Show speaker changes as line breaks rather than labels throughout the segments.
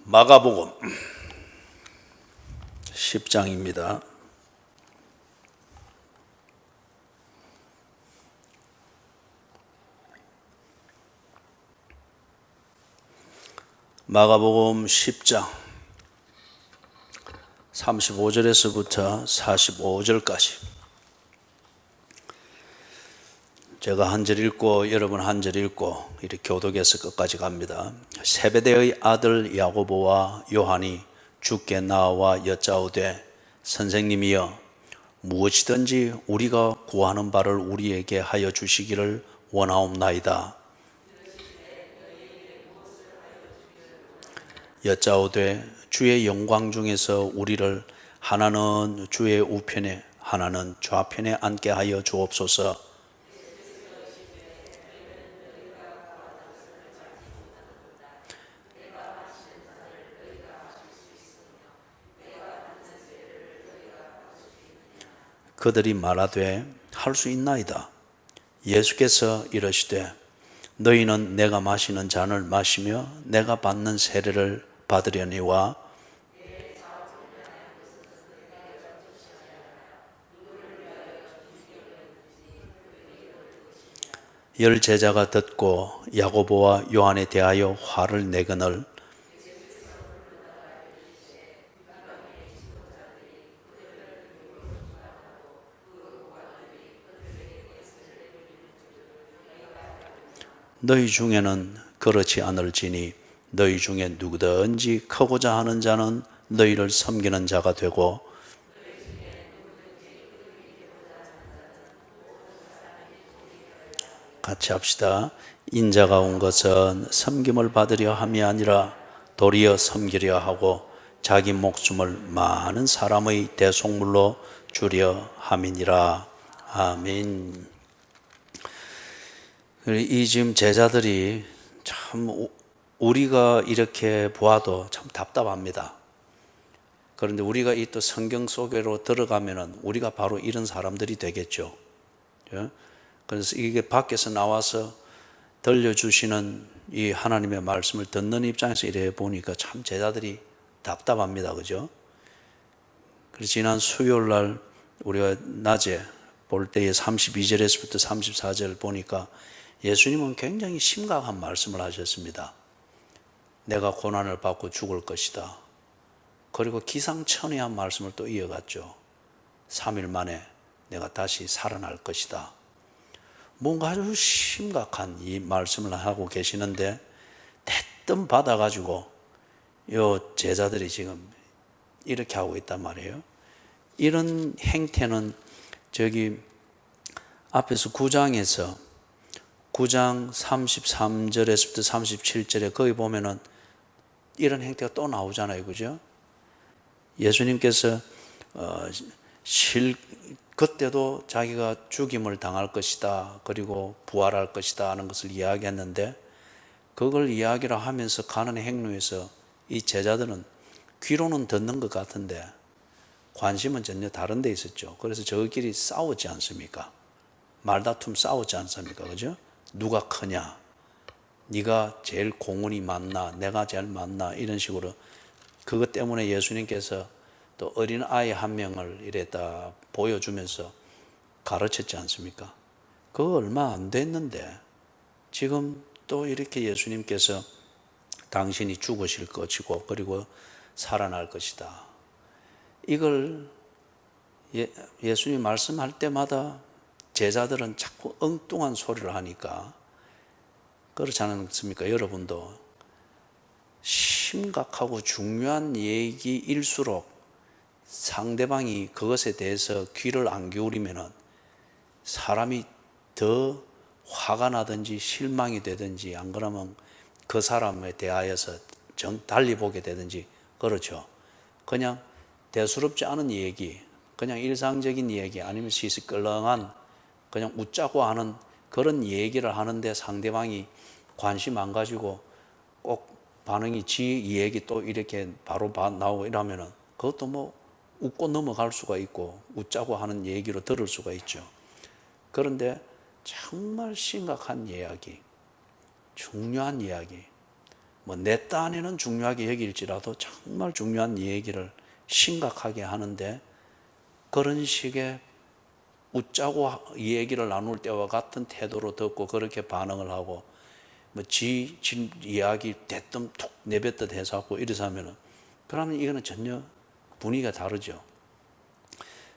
마가복음 10장입니다. 마가복음 10장 35절에서부터 45절까지 제가 한 절 읽고 여러분 한 절 읽고 이렇게 교독해서 끝까지 갑니다. 세베대의 아들 야고보와 요한이 주께 나와 여짜오되 선생님이여 무엇이든지 우리가 구하는 바를 우리에게 하여 주시기를 원하옵나이다. 여짜오되 주의 영광 중에서 우리를 하나는 주의 우편에 하나는 좌편에 앉게 하여 주옵소서. 그들이 말하되 할 수 있나이다. 예수께서 이르시되 너희는 내가 마시는 잔을 마시며 내가 받는 세례를 받으려니와 열 제자가 듣고 야고보와 요한에 대하여 화를 내거늘 너희 중에는 그렇지 않을지니 너희 중에 누구든지 크고자 하는 자는 너희를 섬기는 자가 되고 같이 합시다. 인자가 온 것은 섬김을 받으려 함이 아니라 도리어 섬기려 하고 자기 목숨을 많은 사람의 대속물로 주려 함이니라. 아멘. 이 지금 제자들이 참 우리가 이렇게 보아도 참 답답합니다. 그런데 우리가 이 또 성경 속으로 들어가면은 우리가 바로 이런 사람들이 되겠죠. 그래서 이게 밖에서 나와서 들려주시는 이 하나님의 말씀을 듣는 입장에서 이래 보니까 참 제자들이 답답합니다. 그죠? 그래서 지난 수요일 날 우리가 낮에 볼 때에 32절에서부터 34절 보니까 예수님은 굉장히 심각한 말씀을 하셨습니다. 내가 고난을 받고 죽을 것이다. 그리고 기상천외한 말씀을 또 이어갔죠. 3일 만에 내가 다시 살아날 것이다. 뭔가 아주 심각한 이 말씀을 하고 계시는데 대뜸 받아가지고 요 제자들이 지금 이렇게 하고 있단 말이에요. 이런 행태는 저기 앞에서 9장 33절에서부터 37절에 거기 보면은 이런 행태가 또 나오잖아요. 그죠? 예수님께서 그때도 자기가 죽임을 당할 것이다. 그리고 부활할 것이다 하는 것을 이야기했는데 그걸 이야기를 하면서 가는 행로에서 이 제자들은 귀로는 듣는 것 같은데 관심은 전혀 다른 데 있었죠. 그래서 저희끼리 싸우지 않습니까? 말다툼 싸우지 않습니까? 그죠? 누가 크냐? 네가 제일 공훈이 많나? 내가 제일 많나? 이런 식으로 그것 때문에 예수님께서 또 어린 아이 한 명을 이랬다 보여주면서 가르쳤지 않습니까? 그거 얼마 안 됐는데 지금 또 이렇게 예수님께서 당신이 죽으실 것이고 그리고 살아날 것이다. 이걸 예수님 말씀할 때마다 제자들은 자꾸 엉뚱한 소리를 하니까 그렇지 않습니까? 여러분도 심각하고 중요한 얘기일수록 상대방이 그것에 대해서 귀를 안 기울이면은 사람이 더 화가 나든지 실망이 되든지 안 그러면 그 사람에 대하여서 달리 보게 되든지 그렇죠. 그냥 대수롭지 않은 얘기, 그냥 일상적인 얘기 아니면 시시껄렁한 그냥 웃자고 하는 그런 얘기를 하는데 상대방이 관심 안 가지고 꼭 반응이 지 얘기 또 이렇게 바로 나오고 이러면은 그것도 뭐 웃고 넘어갈 수가 있고 웃자고 하는 얘기로 들을 수가 있죠. 그런데 정말 심각한 이야기, 중요한 이야기, 뭐 내 딴에는 중요하게 여길지라도 정말 중요한 얘기를 심각하게 하는데 그런 식의 웃자고 얘기를 나눌 때와 같은 태도로 듣고 그렇게 반응을 하고 뭐 지 이야기 대뜸 툭 내뱉듯 해서 하고 이래서 하면은 그러면 이거는 전혀 분위기가 다르죠.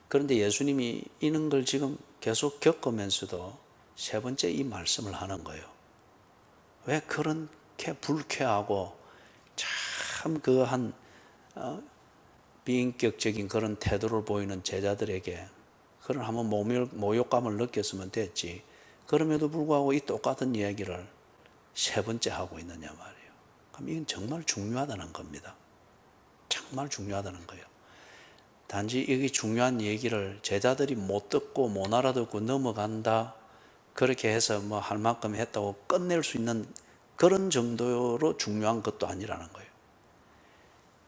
그런데 예수님이 이런 걸 지금 계속 겪으면서도 세 번째 이 말씀을 하는 거예요. 왜 그렇게 불쾌하고 참 그한 비인격적인 그런 태도를 보이는 제자들에게 그런 한번 모욕감을 느꼈으면 됐지. 그럼에도 불구하고 이 똑같은 이야기를 세 번째 하고 있느냐 말이에요. 그럼 이건 정말 중요하다는 겁니다. 정말 중요하다는 거예요. 단지 여기 중요한 얘기를 제자들이 못 듣고 못 알아듣고 넘어간다 그렇게 해서 뭐 할 만큼 했다고 끝낼 수 있는 그런 정도로 중요한 것도 아니라는 거예요.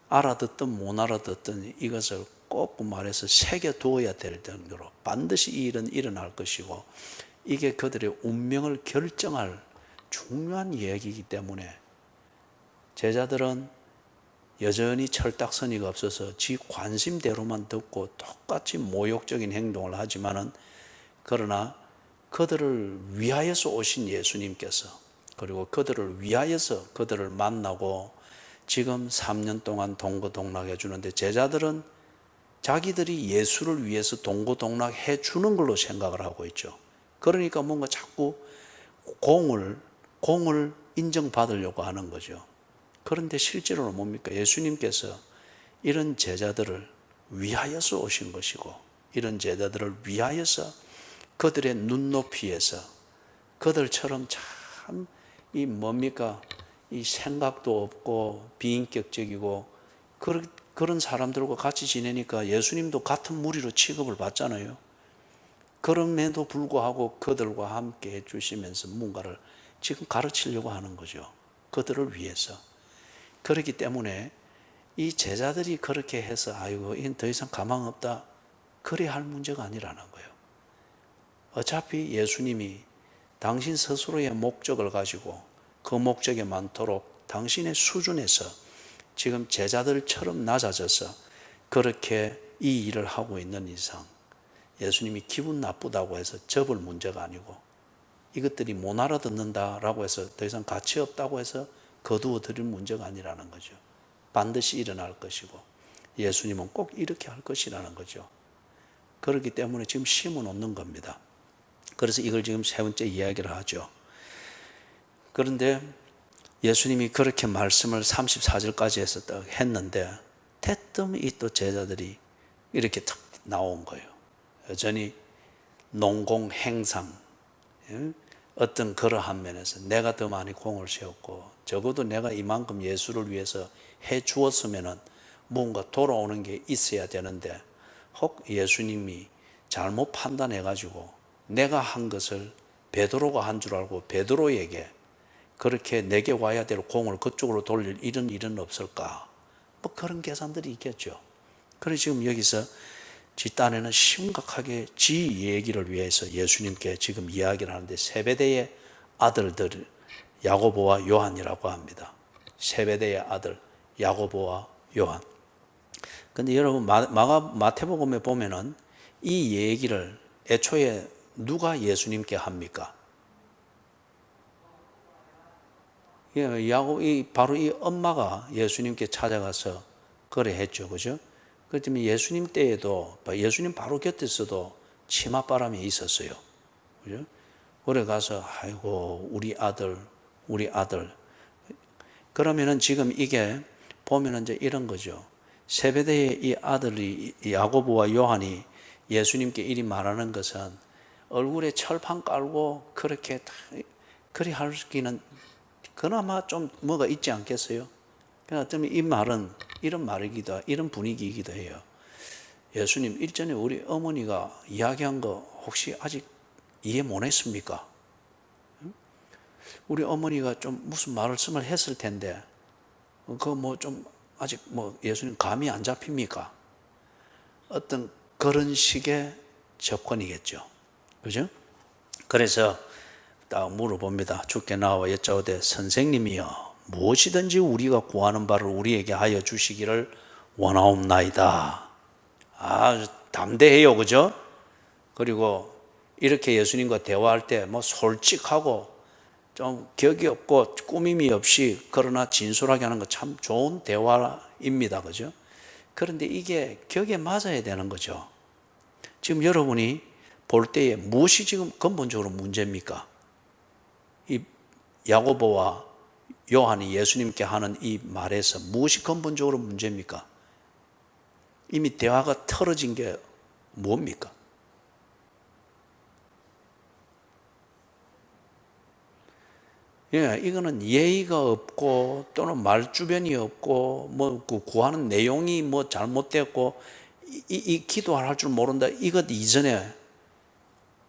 알아듣든 못 알아듣든 이것을 꼭 말해서 새겨두어야 될 정도로 반드시 이 일은 일어날 것이고 이게 그들의 운명을 결정할 중요한 이야기이기 때문에 제자들은 여전히 철딱서니가 없어서 지 관심대로만 듣고 똑같이 모욕적인 행동을 하지만은 그러나 그들을 위하여서 오신 예수님께서 그리고 그들을 위하여서 그들을 만나고 지금 3년 동안 동고동락해 주는데 제자들은 자기들이 예수를 위해서 동고동락해 주는 걸로 생각을 하고 있죠. 그러니까 뭔가 자꾸 공을 인정받으려고 하는 거죠. 그런데 실제로는 뭡니까? 예수님께서 이런 제자들을 위하여서 오신 것이고 이런 제자들을 위하여서 그들의 눈높이에서 그들처럼 참 이 뭡니까? 이 생각도 없고 비인격적이고 그런 사람들과 같이 지내니까 예수님도 같은 무리로 취급을 받잖아요. 그럼에도 불구하고 그들과 함께 해주시면서 뭔가를 지금 가르치려고 하는 거죠. 그들을 위해서. 그렇기 때문에 이 제자들이 그렇게 해서 아이고 이건 더 이상 가망 없다 그래야 할 문제가 아니라는 거예요. 어차피 예수님이 당신 스스로의 목적을 가지고 그 목적에 많도록 당신의 수준에서 지금 제자들처럼 낮아져서 그렇게 이 일을 하고 있는 이상 예수님이 기분 나쁘다고 해서 접을 문제가 아니고 이것들이 못 알아듣는다라고 해서 더 이상 가치 없다고 해서 거두어 드릴 문제가 아니라는 거죠. 반드시 일어날 것이고 예수님은 꼭 이렇게 할 것이라는 거죠. 그렇기 때문에 지금 심어 놓는 겁니다. 그래서 이걸 지금 세 번째 이야기를 하죠. 그런데 예수님이 그렇게 말씀을 34절까지 해서 딱 했는데 대뜸 이 또 제자들이 이렇게 탁 나온 거예요. 여전히 농공 행상 어떤 그러한 면에서 내가 더 많이 공을 세웠고 적어도 내가 이만큼 예수를 위해서 해 주었으면 뭔가 돌아오는 게 있어야 되는데 혹 예수님이 잘못 판단해 가지고 내가 한 것을 베드로가 한 줄 알고 베드로에게 그렇게 내게 와야 될 공을 그쪽으로 돌릴 이런 일은 없을까? 뭐 그런 계산들이 있겠죠. 그래서 지금 여기서 지 딴에는 심각하게 지 얘기를 위해서 예수님께 지금 이야기를 하는데 세베대의 아들들 야고보와 요한이라고 합니다. 세베대의 아들 야고보와 요한. 근데 여러분 마태복음에 보면은 이 얘기를 애초에 누가 예수님께 합니까? 바로 이 엄마가 예수님께 찾아가서 그래 했죠. 그죠? 그렇기 때문에 예수님 때에도, 예수님 바로 곁에서도 치맛바람이 있었어요. 그죠? 그래 가서, 아이고, 우리 아들. 그러면은 지금 이게 보면은 이제 이런 거죠. 세베대의 이 아들이, 야고보와 요한이 예수님께 이리 말하는 것은 얼굴에 철판 깔고 그렇게 그리 하기는 그나마 좀 뭐가 있지 않겠어요? 그러나 어쩌면 이 말은 이런 말이기도 이런 분위기이기도 해요. 예수님 일전에 우리 어머니가 이야기한 거 혹시 아직 이해 못 했습니까? 우리 어머니가 좀 무슨 말씀을 했을 텐데 그거 뭐 좀 아직 뭐 예수님 감이 안 잡힙니까? 어떤 그런 식의 접근이겠죠. 그죠? 그래서 딱 물어봅니다. 주께 나와 여짜오되 선생님이여 무엇이든지 우리가 구하는 바를 우리에게 하여 주시기를 원하옵나이다. 아, 담대해요, 그죠? 그리고 이렇게 예수님과 대화할 때 뭐 솔직하고 좀 격이 없고 꾸밈이 없이 그러나 진솔하게 하는 거 참 좋은 대화입니다, 그죠? 그런데 이게 격에 맞아야 되는 거죠. 지금 여러분이 볼 때에 무엇이 지금 근본적으로 문제입니까? 이 야고보와 요한이 예수님께 하는 이 말에서 무엇이 근본적으로 문제입니까? 이미 대화가 틀어진 게 뭡니까? 예, 이거는 예의가 없고 또는 말주변이 없고 뭐 그 구하는 내용이 뭐 잘못됐고 이 기도할 줄 모른다. 이것 이전에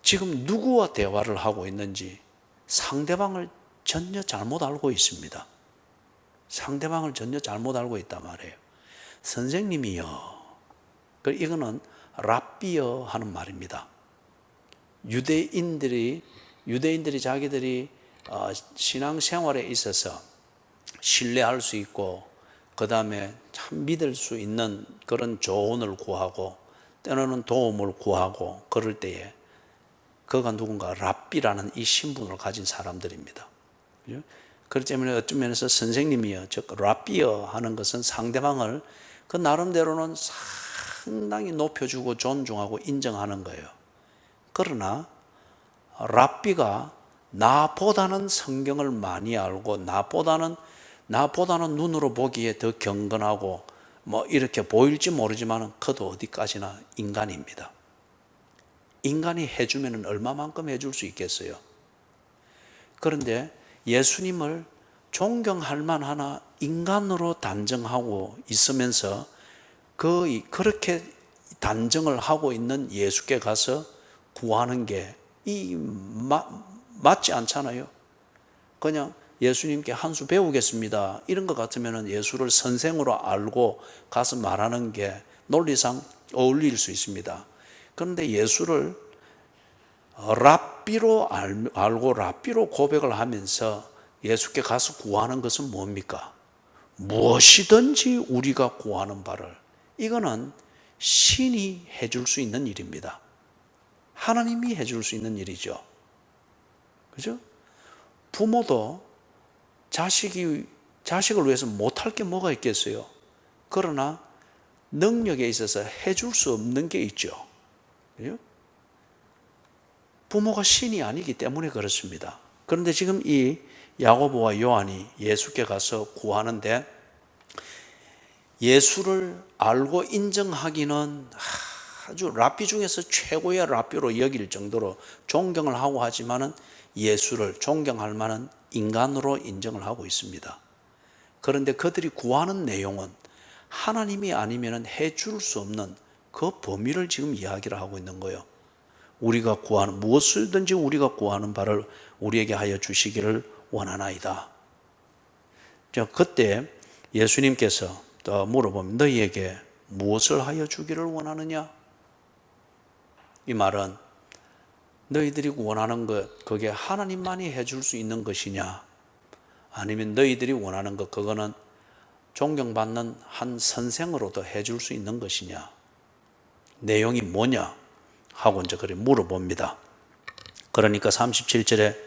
지금 누구와 대화를 하고 있는지 상대방을 전혀 잘못 알고 있습니다. 상대방을 전혀 잘못 알고 있단 말이에요. 선생님이요. 이거는 랍비여 하는 말입니다. 유대인들이 자기들이 신앙생활에 있어서 신뢰할 수 있고 그 다음에 참 믿을 수 있는 그런 조언을 구하고 때로는 도움을 구하고 그럴 때에 그가 누군가 랍비라는 이 신분을 가진 사람들입니다. 그렇기 때문에 어떤 면에서 선생님이여, 즉 랍비여 하는 것은 상대방을 그 나름대로는 상당히 높여주고 존중하고 인정하는 거예요. 그러나 랍비가 나보다는 성경을 많이 알고 나보다는 눈으로 보기에 더 경건하고 뭐 이렇게 보일지 모르지만 그도 어디까지나 인간입니다. 인간이 해주면 얼마만큼 해줄 수 있겠어요? 그런데 예수님을 존경할 만하나 인간으로 단정하고 있으면서 그렇게 단정을 하고 있는 예수께 가서 구하는 게 맞지 않잖아요. 그냥 예수님께 한 수 배우겠습니다. 이런 것 같으면 예수를 선생으로 알고 가서 말하는 게 논리상 어울릴 수 있습니다. 그런데 예수를 랍비로 알고 랍비로 고백을 하면서 예수께 가서 구하는 것은 뭡니까? 무엇이든지 우리가 구하는 바를, 이거는 신이 해줄 수 있는 일입니다. 하나님이 해줄 수 있는 일이죠. 그죠? 부모도 자식을 위해서 못할 게 뭐가 있겠어요? 그러나 능력에 있어서 해줄 수 없는 게 있죠. 그죠? 부모가 신이 아니기 때문에 그렇습니다. 그런데 지금 이 야고보와 요한이 예수께 가서 구하는데 예수를 알고 인정하기는 아주 랍비 중에서 최고의 랍비로 여길 정도로 존경을 하고 하지만은 예수를 존경할 만한 인간으로 인정을 하고 있습니다. 그런데 그들이 구하는 내용은 하나님이 아니면 해줄 수 없는 그 범위를 지금 이야기를 하고 있는 거예요. 우리가 구하는 무엇이든지 우리가 구하는 바를 우리에게 하여 주시기를 원하나이다. 그때 예수님께서 또 물어보면 너희에게 무엇을 하여 주기를 원하느냐? 이 말은 너희들이 원하는 것, 그게 하나님만이 해줄 수 있는 것이냐? 아니면 너희들이 원하는 것, 그거는 존경받는 한 선생으로도 해줄 수 있는 것이냐? 내용이 뭐냐? 하고 이제 그래 물어봅니다. 그러니까 37절에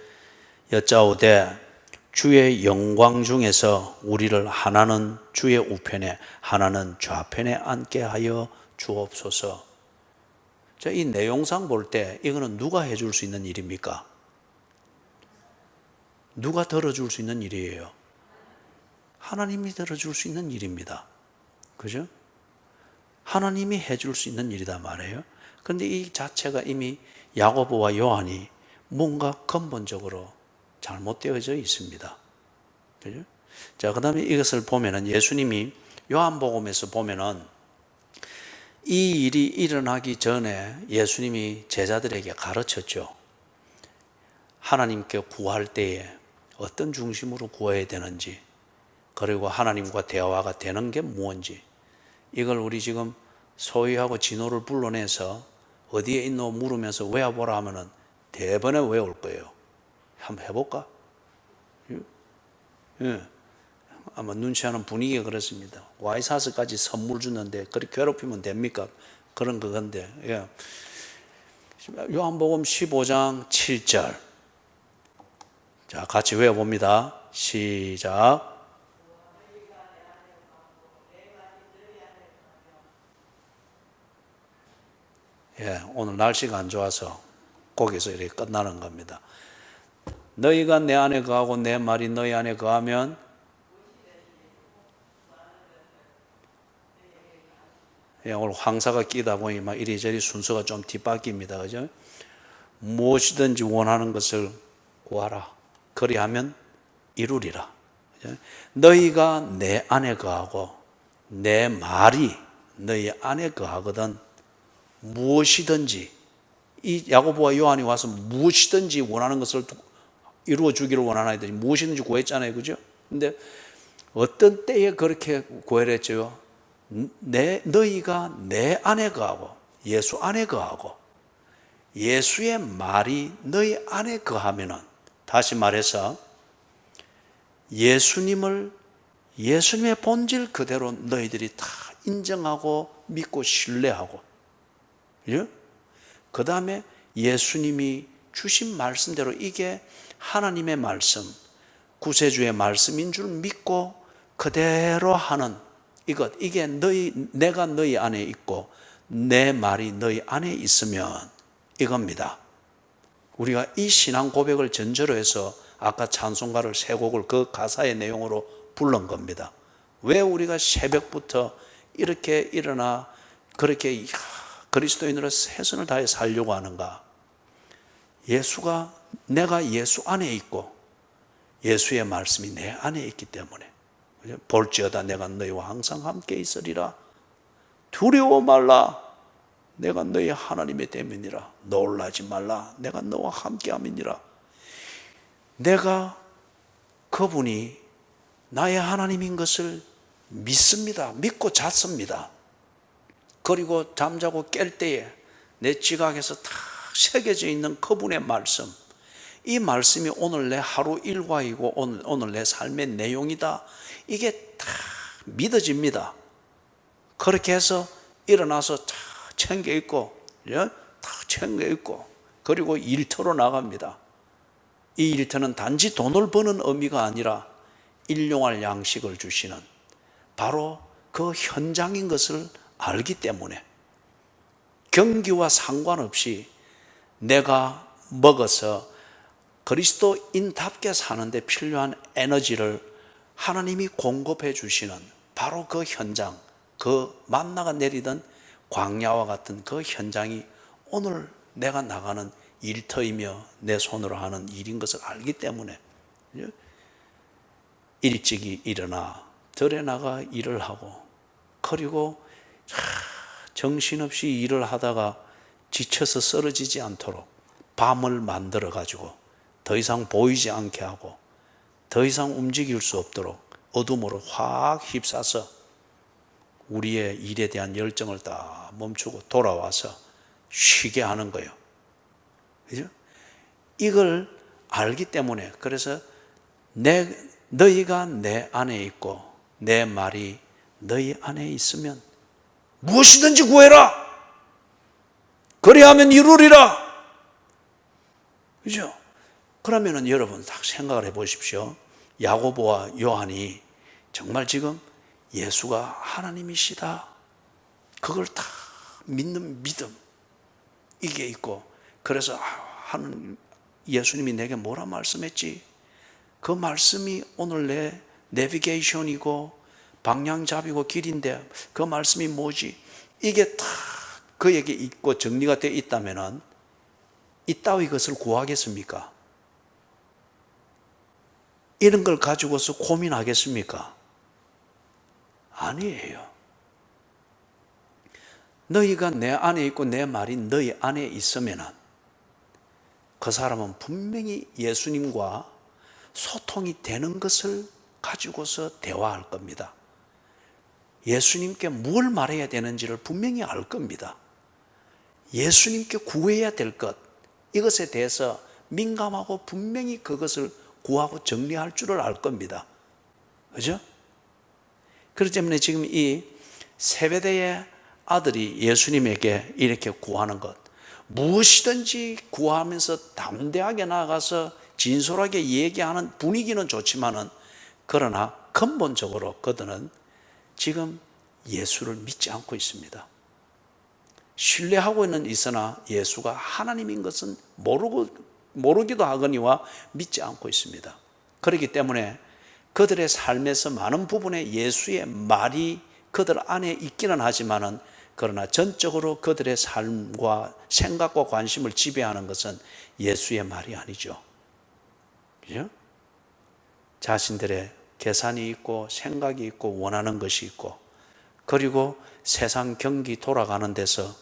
여짜오되 주의 영광 중에서 우리를 하나는 주의 우편에 하나는 좌편에 앉게 하여 주옵소서. 자, 이 내용상 볼 때 이거는 누가 해줄 수 있는 일입니까? 누가 들어줄 수 있는 일이에요? 하나님이 들어줄 수 있는 일입니다. 그죠? 하나님이 해줄 수 있는 일이다 말이에요. 그런데 이 자체가 이미 야고보와 요한이 뭔가 근본적으로 잘못되어져 있습니다. 그죠? 자, 그 다음에 이것을 보면은 예수님이 요한복음에서 보면은 이 일이 일어나기 전에 예수님이 제자들에게 가르쳤죠. 하나님께 구할 때에 어떤 중심으로 구해야 되는지, 그리고 하나님과 대화가 되는 게 뭔지, 이걸 우리 지금 소위하고 진호를 불러내서 어디에 있노 물으면서 외워보라 하면은 대번에 외울 거예요. 한번 해볼까? 예. 아마 눈치 하는 분위기가 그렇습니다. 와이사스까지 선물 주는데 그렇게 괴롭히면 됩니까? 그런 그건데. 예. 요한복음 15장 7절. 자, 같이 외워봅니다. 시작. 예, 오늘 날씨가 안 좋아서 거기서 이렇게 끝나는 겁니다. 너희가 내 안에 거하고 내 말이 너희 안에 거하면 예, 오늘 황사가 끼다 보니 막 이리저리 순서가 좀 뒤바뀝니다. 그죠? 무엇이든지 원하는 것을 구하라. 그리하면 이루리라. 그죠? 너희가 내 안에 거하고 내 말이 너희 안에 거하거든 무엇이든지 이 야고보와 요한이 와서 무엇이든지 원하는 것을 이루어 주기를 원하나 했더니 무엇이든지 구했잖아요. 그죠? 근데 어떤 때에 그렇게 구하라 했죠? 너희가 내 안에 거하고 예수 안에 거하고 예수의 말이 너희 안에 거하면은 다시 말해서 예수님의 본질 그대로 너희들이 다 인정하고 믿고 신뢰하고 예? 그 다음에 예수님이 주신 말씀대로 이게 하나님의 말씀, 구세주의 말씀인 줄 믿고 그대로 하는 이게 내가 너희 안에 있고 내 말이 너희 안에 있으면 이겁니다. 우리가 이 신앙 고백을 전제로 해서 아까 찬송가를 세 곡을 그 가사의 내용으로 부른 겁니다. 왜 우리가 새벽부터 이렇게 일어나 그렇게 그리스도인으로 최선을 다해 살려고 하는가? 내가 예수 안에 있고 예수의 말씀이 내 안에 있기 때문에 볼지어다 내가 너희와 항상 함께 있으리라. 두려워 말라. 내가 너희 하나님의 됨이니라. 놀라지 말라. 내가 너와 함께 함이니라. 내가 그분이 나의 하나님인 것을 믿습니다. 믿고 잤습니다. 그리고 잠자고 깰 때에 내 지각에서 다 새겨져 있는 그분의 말씀, 이 말씀이 오늘 내 하루 일과이고 오늘 내 삶의 내용이다. 이게 다 믿어집니다. 그렇게 해서 일어나서 다 챙겨 입고 다 챙겨 입고 그리고 일터로 나갑니다. 이 일터는 단지 돈을 버는 의미가 아니라 일용할 양식을 주시는 바로 그 현장인 것을 알기 때문에 경기와 상관없이 내가 먹어서 그리스도인답게 사는데 필요한 에너지를 하나님이 공급해 주시는 바로 그 현장, 그 만나가 내리던 광야와 같은 그 현장이 오늘 내가 나가는 일터이며 내 손으로 하는 일인 것을 알기 때문에 일찍이 일어나 들에 나가 일을 하고 그리고 정신없이 일을 하다가 지쳐서 쓰러지지 않도록 밤을 만들어 가지고 더 이상 보이지 않게 하고 더 이상 움직일 수 없도록 어둠으로 확 휩싸서 우리의 일에 대한 열정을 다 멈추고 돌아와서 쉬게 하는 거예요. 그죠? 이걸 알기 때문에 그래서 너희가 내 안에 있고 내 말이 너희 안에 있으면 무엇이든지 구해라. 그리하면 이루리라. 그죠? 그러면은 여러분 딱 생각을 해 보십시오. 야고보와 요한이 정말 지금 예수가 하나님이시다. 그걸 다 믿는 믿음. 이게 있고 그래서 예수님이 내게 뭐라 말씀했지? 그 말씀이 오늘 내 내비게이션이고 방향잡이고 길인데 그 말씀이 뭐지? 이게 다 그에게 있고 정리가 되어 있다면은 이따위 것을 구하겠습니까? 이런 걸 가지고서 고민하겠습니까? 아니에요. 너희가 내 안에 있고 내 말이 너희 안에 있으면은 그 사람은 분명히 예수님과 소통이 되는 것을 가지고서 대화할 겁니다. 예수님께 뭘 말해야 되는지를 분명히 알 겁니다. 예수님께 구해야 될 것, 이것에 대해서 민감하고 분명히 그것을 구하고 정리할 줄을 알 겁니다. 그죠? 그렇기 때문에 지금 이 세베대의 아들이 예수님에게 이렇게 구하는 것, 무엇이든지 구하면서 담대하게 나아가서 진솔하게 얘기하는 분위기는 좋지만은, 그러나 근본적으로 그들은 지금 예수를 믿지 않고 있습니다. 신뢰하고는 있으나 예수가 하나님인 것은 모르기도 하거니와 믿지 않고 있습니다. 그렇기 때문에 그들의 삶에서 많은 부분에 예수의 말이 그들 안에 있기는 하지만은, 그러나 전적으로 그들의 삶과 생각과 관심을 지배하는 것은 예수의 말이 아니죠. 그죠? 자신들의 계산이 있고 생각이 있고 원하는 것이 있고, 그리고 세상 경기 돌아가는 데서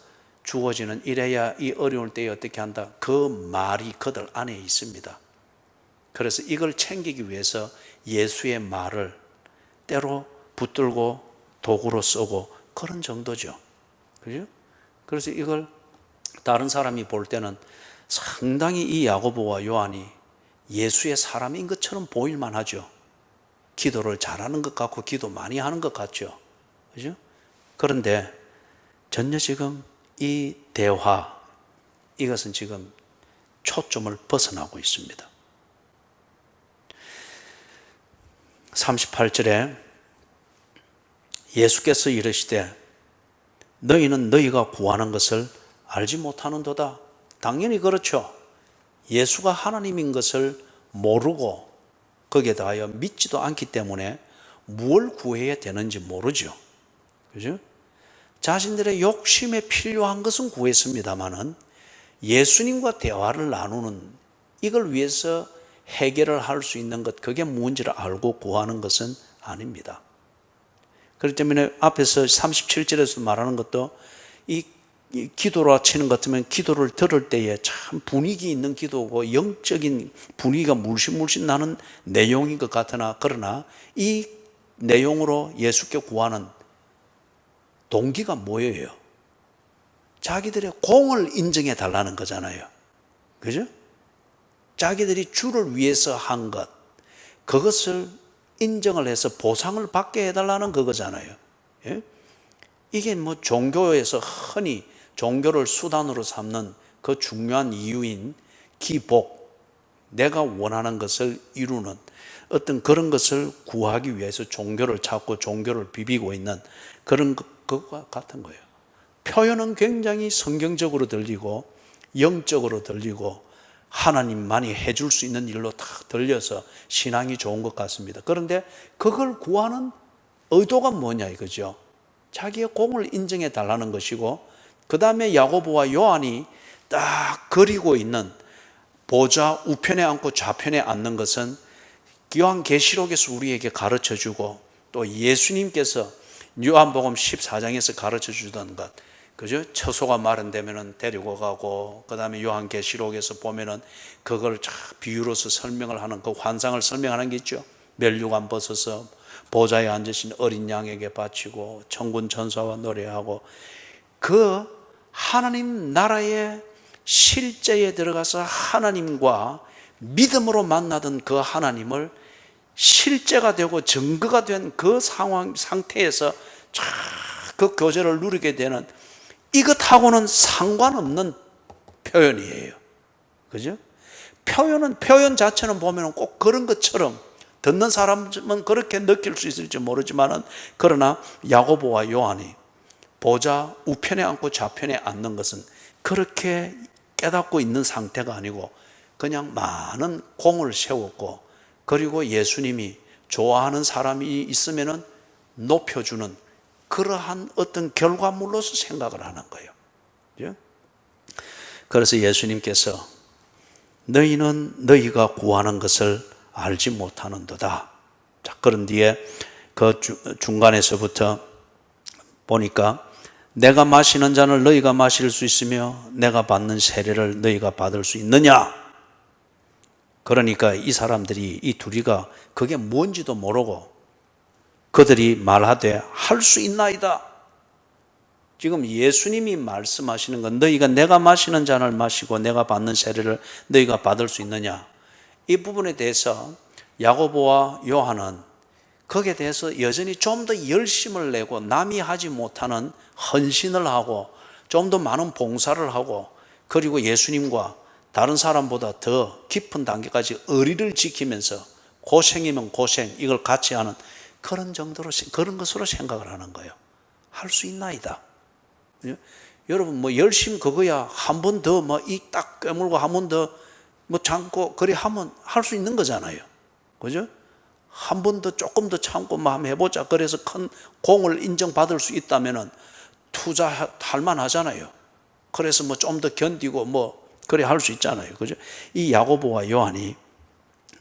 주어지는 이래야 이 어려울 때에 어떻게 한다, 그 말이 그들 안에 있습니다. 그래서 이걸 챙기기 위해서 예수의 말을 때로 붙들고 도구로 쓰고 그런 정도죠. 그죠? 그래서 이걸 다른 사람이 볼 때는 상당히 이 야고보와 요한이 예수의 사람인 것처럼 보일만 하죠. 기도를 잘하는 것 같고 기도 많이 하는 것 같죠. 그죠? 그런데 전혀 지금 이 대화, 이것은 지금 초점을 벗어나고 있습니다. 38절에 예수께서 이르시되 너희는 너희가 구하는 것을 알지 못하는도다. 당연히 그렇죠. 예수가 하나님인 것을 모르고 거기에 대하여 믿지도 않기 때문에 무엇을 구해야 되는지 모르죠. 그죠? 자신들의 욕심에 필요한 것은 구했습니다마는 예수님과 대화를 나누는, 이걸 위해서 해결을 할 수 있는 것, 그게 뭔지를 알고 구하는 것은 아닙니다. 그렇기 때문에 앞에서 37절에서 말하는 것도 이 기도로 치는 것 같으면 기도를 들을 때에 참 분위기 있는 기도고 영적인 분위기가 물씬물씬 나는 내용인 것 같으나, 그러나 이 내용으로 예수께 구하는 동기가 뭐예요? 자기들의 공을 인정해 달라는 거잖아요. 그죠? 자기들이 주를 위해서 한 것, 그것을 인정을 해서 보상을 받게 해달라는 그거잖아요. 예? 이게 뭐 종교에서 흔히 종교를 수단으로 삼는 그 중요한 이유인 기복, 내가 원하는 것을 이루는 어떤 그런 것을 구하기 위해서 종교를 찾고 종교를 비비고 있는 그런 것과 같은 거예요. 표현은 굉장히 성경적으로 들리고 영적으로 들리고 하나님만이 해줄 수 있는 일로 다 들려서 신앙이 좋은 것 같습니다. 그런데 그걸 구하는 의도가 뭐냐 이거죠. 자기의 공을 인정해 달라는 것이고, 그 다음에 야고보와 요한이 딱 그리고 있는 보좌 우편에 앉고 좌편에 앉는 것은 요한계시록에서 우리에게 가르쳐주고 또 예수님께서 요한복음 14장에서 가르쳐주던 것, 그죠? 처소가 마련되면은 데리고 가고, 그 다음에 요한계시록에서 보면은 그걸 비유로서 설명을 하는 그 환상을 설명하는 게 있죠. 멸류관 벗어서 보좌에 앉으신 어린 양에게 바치고 천군 천사와 노래하고, 그 하나님 나라의 실제에 들어가서 하나님과 믿음으로 만나던 그 하나님을 실제가 되고 증거가 된 그 상태에서 그 교제를 누리게 되는, 이것하고는 상관없는 표현이에요. 그죠? 표현 자체는 보면 꼭 그런 것처럼 듣는 사람은 그렇게 느낄 수 있을지 모르지만은, 그러나 야고보와 요한이 보좌 우편에 앉고 좌편에 앉는 것은 그렇게 깨닫고 있는 상태가 아니고 그냥 많은 공을 세웠고, 그리고 예수님이 좋아하는 사람이 있으면은 높여주는 그러한 어떤 결과물로서 생각을 하는 거예요. 그래서 예수님께서 너희는 너희가 구하는 것을 알지 못하는도다. 자, 그런 뒤에 그 중간에서부터 보니까 내가 마시는 잔을 너희가 마실 수 있으며 내가 받는 세례를 너희가 받을 수 있느냐? 그러니까 이 사람들이, 이 둘이가 그게 뭔지도 모르고 그들이 말하되 할 수 있나이다. 지금 예수님이 말씀하시는 건 너희가 내가 마시는 잔을 마시고 내가 받는 세례를 너희가 받을 수 있느냐? 이 부분에 대해서 야고보와 요한은 거기에 대해서 여전히 좀 더 열심을 내고 남이 하지 못하는 헌신을 하고 좀 더 많은 봉사를 하고 그리고 예수님과 다른 사람보다 더 깊은 단계까지 의리를 지키면서 고생이면 고생 이걸 같이 하는 그런 정도로 그런 것으로 생각을 하는 거예요. 할 수 있나이다. 여러분 뭐 열심히 그거야 한 번 더 뭐 이 딱 깨물고 한 번 더 뭐 참고 그래 하면 할 수 있는 거잖아요. 그죠? 한 번 더 조금 더 참고 마음 해보자. 그래서 큰 공을 인정받을 수 있다면은 투자할 만하잖아요. 그래서 뭐 좀 더 견디고 뭐 그래 할 수 있잖아요. 그죠? 이 야고보와 요한이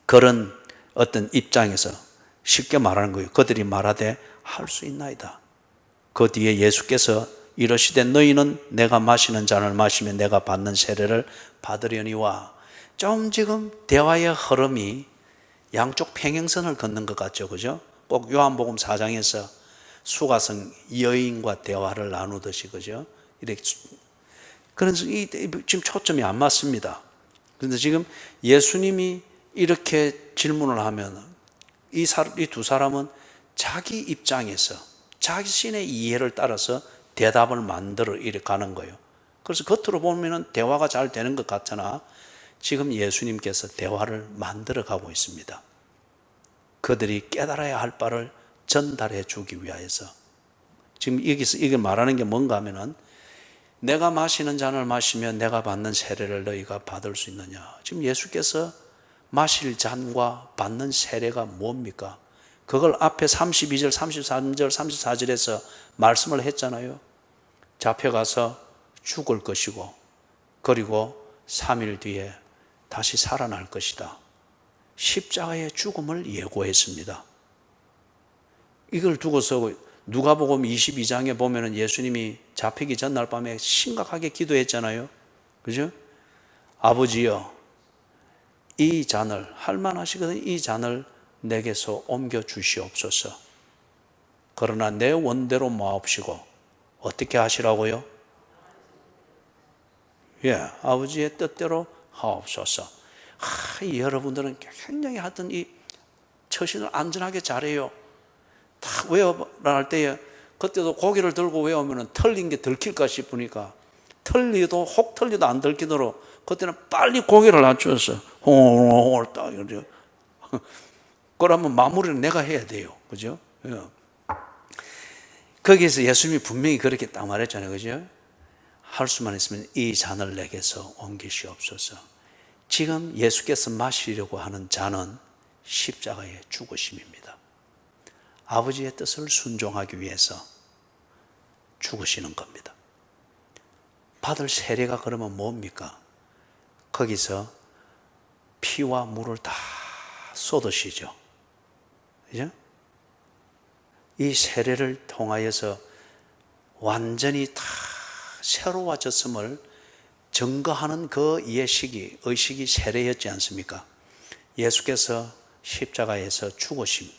그런 어떤 입장에서 쉽게 말하는 거예요. 그들이 말하되 할 수 있나이다. 그 뒤에 예수께서 이르시되 너희는 내가 마시는 잔을 마시면 내가 받는 세례를 받으려니와. 좀 지금 대화의 흐름이 양쪽 평행선을 걷는 것 같죠. 그죠? 꼭 요한복음 4장에서 수가성 여인과 대화를 나누듯이 그죠? 이렇게 그래서 지금 초점이 안 맞습니다. 그런데 지금 예수님이 이렇게 질문을 하면 이 두 사람은 자기 입장에서 자신의 이해를 따라서 대답을 만들어 이렇게 가는 거예요. 그래서 겉으로 보면 대화가 잘 되는 것 같으나 지금 예수님께서 대화를 만들어 가고 있습니다. 그들이 깨달아야 할 바를 전달해 주기 위하여서. 지금 여기서 이게 말하는 게 뭔가 하면은 내가 마시는 잔을 마시면 내가 받는 세례를 너희가 받을 수 있느냐. 지금 예수께서 마실 잔과 받는 세례가 뭡니까? 그걸 앞에 32절, 33절, 34절에서 말씀을 했잖아요. 잡혀가서 죽을 것이고 그리고 3일 뒤에 다시 살아날 것이다. 십자가의 죽음을 예고했습니다. 이걸 두고서 누가복음 22장에 보면은 예수님이 잡히기 전날 밤에 심각하게 기도했잖아요. 그죠? 아버지여, 이 잔을 할만하시거든 이 잔을 내게서 옮겨 주시옵소서. 그러나 내 원대로 마옵시고 어떻게 하시라고요? 아버지의 뜻대로 하옵소서. 여러분들은 굉장히 하여튼 이 처신을 안전하게 잘해요. 다 외워할 때에 그때도 고개를 들고 외우면 틀린 게 들킬까 싶으니까 혹 틀려도 안 들키도록 그때는 빨리 고개를 낮춰서 홍홍홍 딱 이러죠. 그러면 마무리를 내가 해야 돼요. 그죠? 거기에서 예수님이 분명히 그렇게 딱 말했잖아요. 그죠? 할 수만 있으면 이 잔을 내게서 옮기시옵소서. 지금 예수께서 마시려고 하는 잔은 십자가의 죽으심입니다. 아버지의 뜻을 순종하기 위해서 죽으시는 겁니다. 받을 세례가 그러면 뭡니까? 거기서 피와 물을 다 쏟으시죠. 그죠? 이 세례를 통하여서 완전히 다 새로워졌음을 증거하는 그 의식이 세례였지 않습니까? 예수께서 십자가에서 죽으심,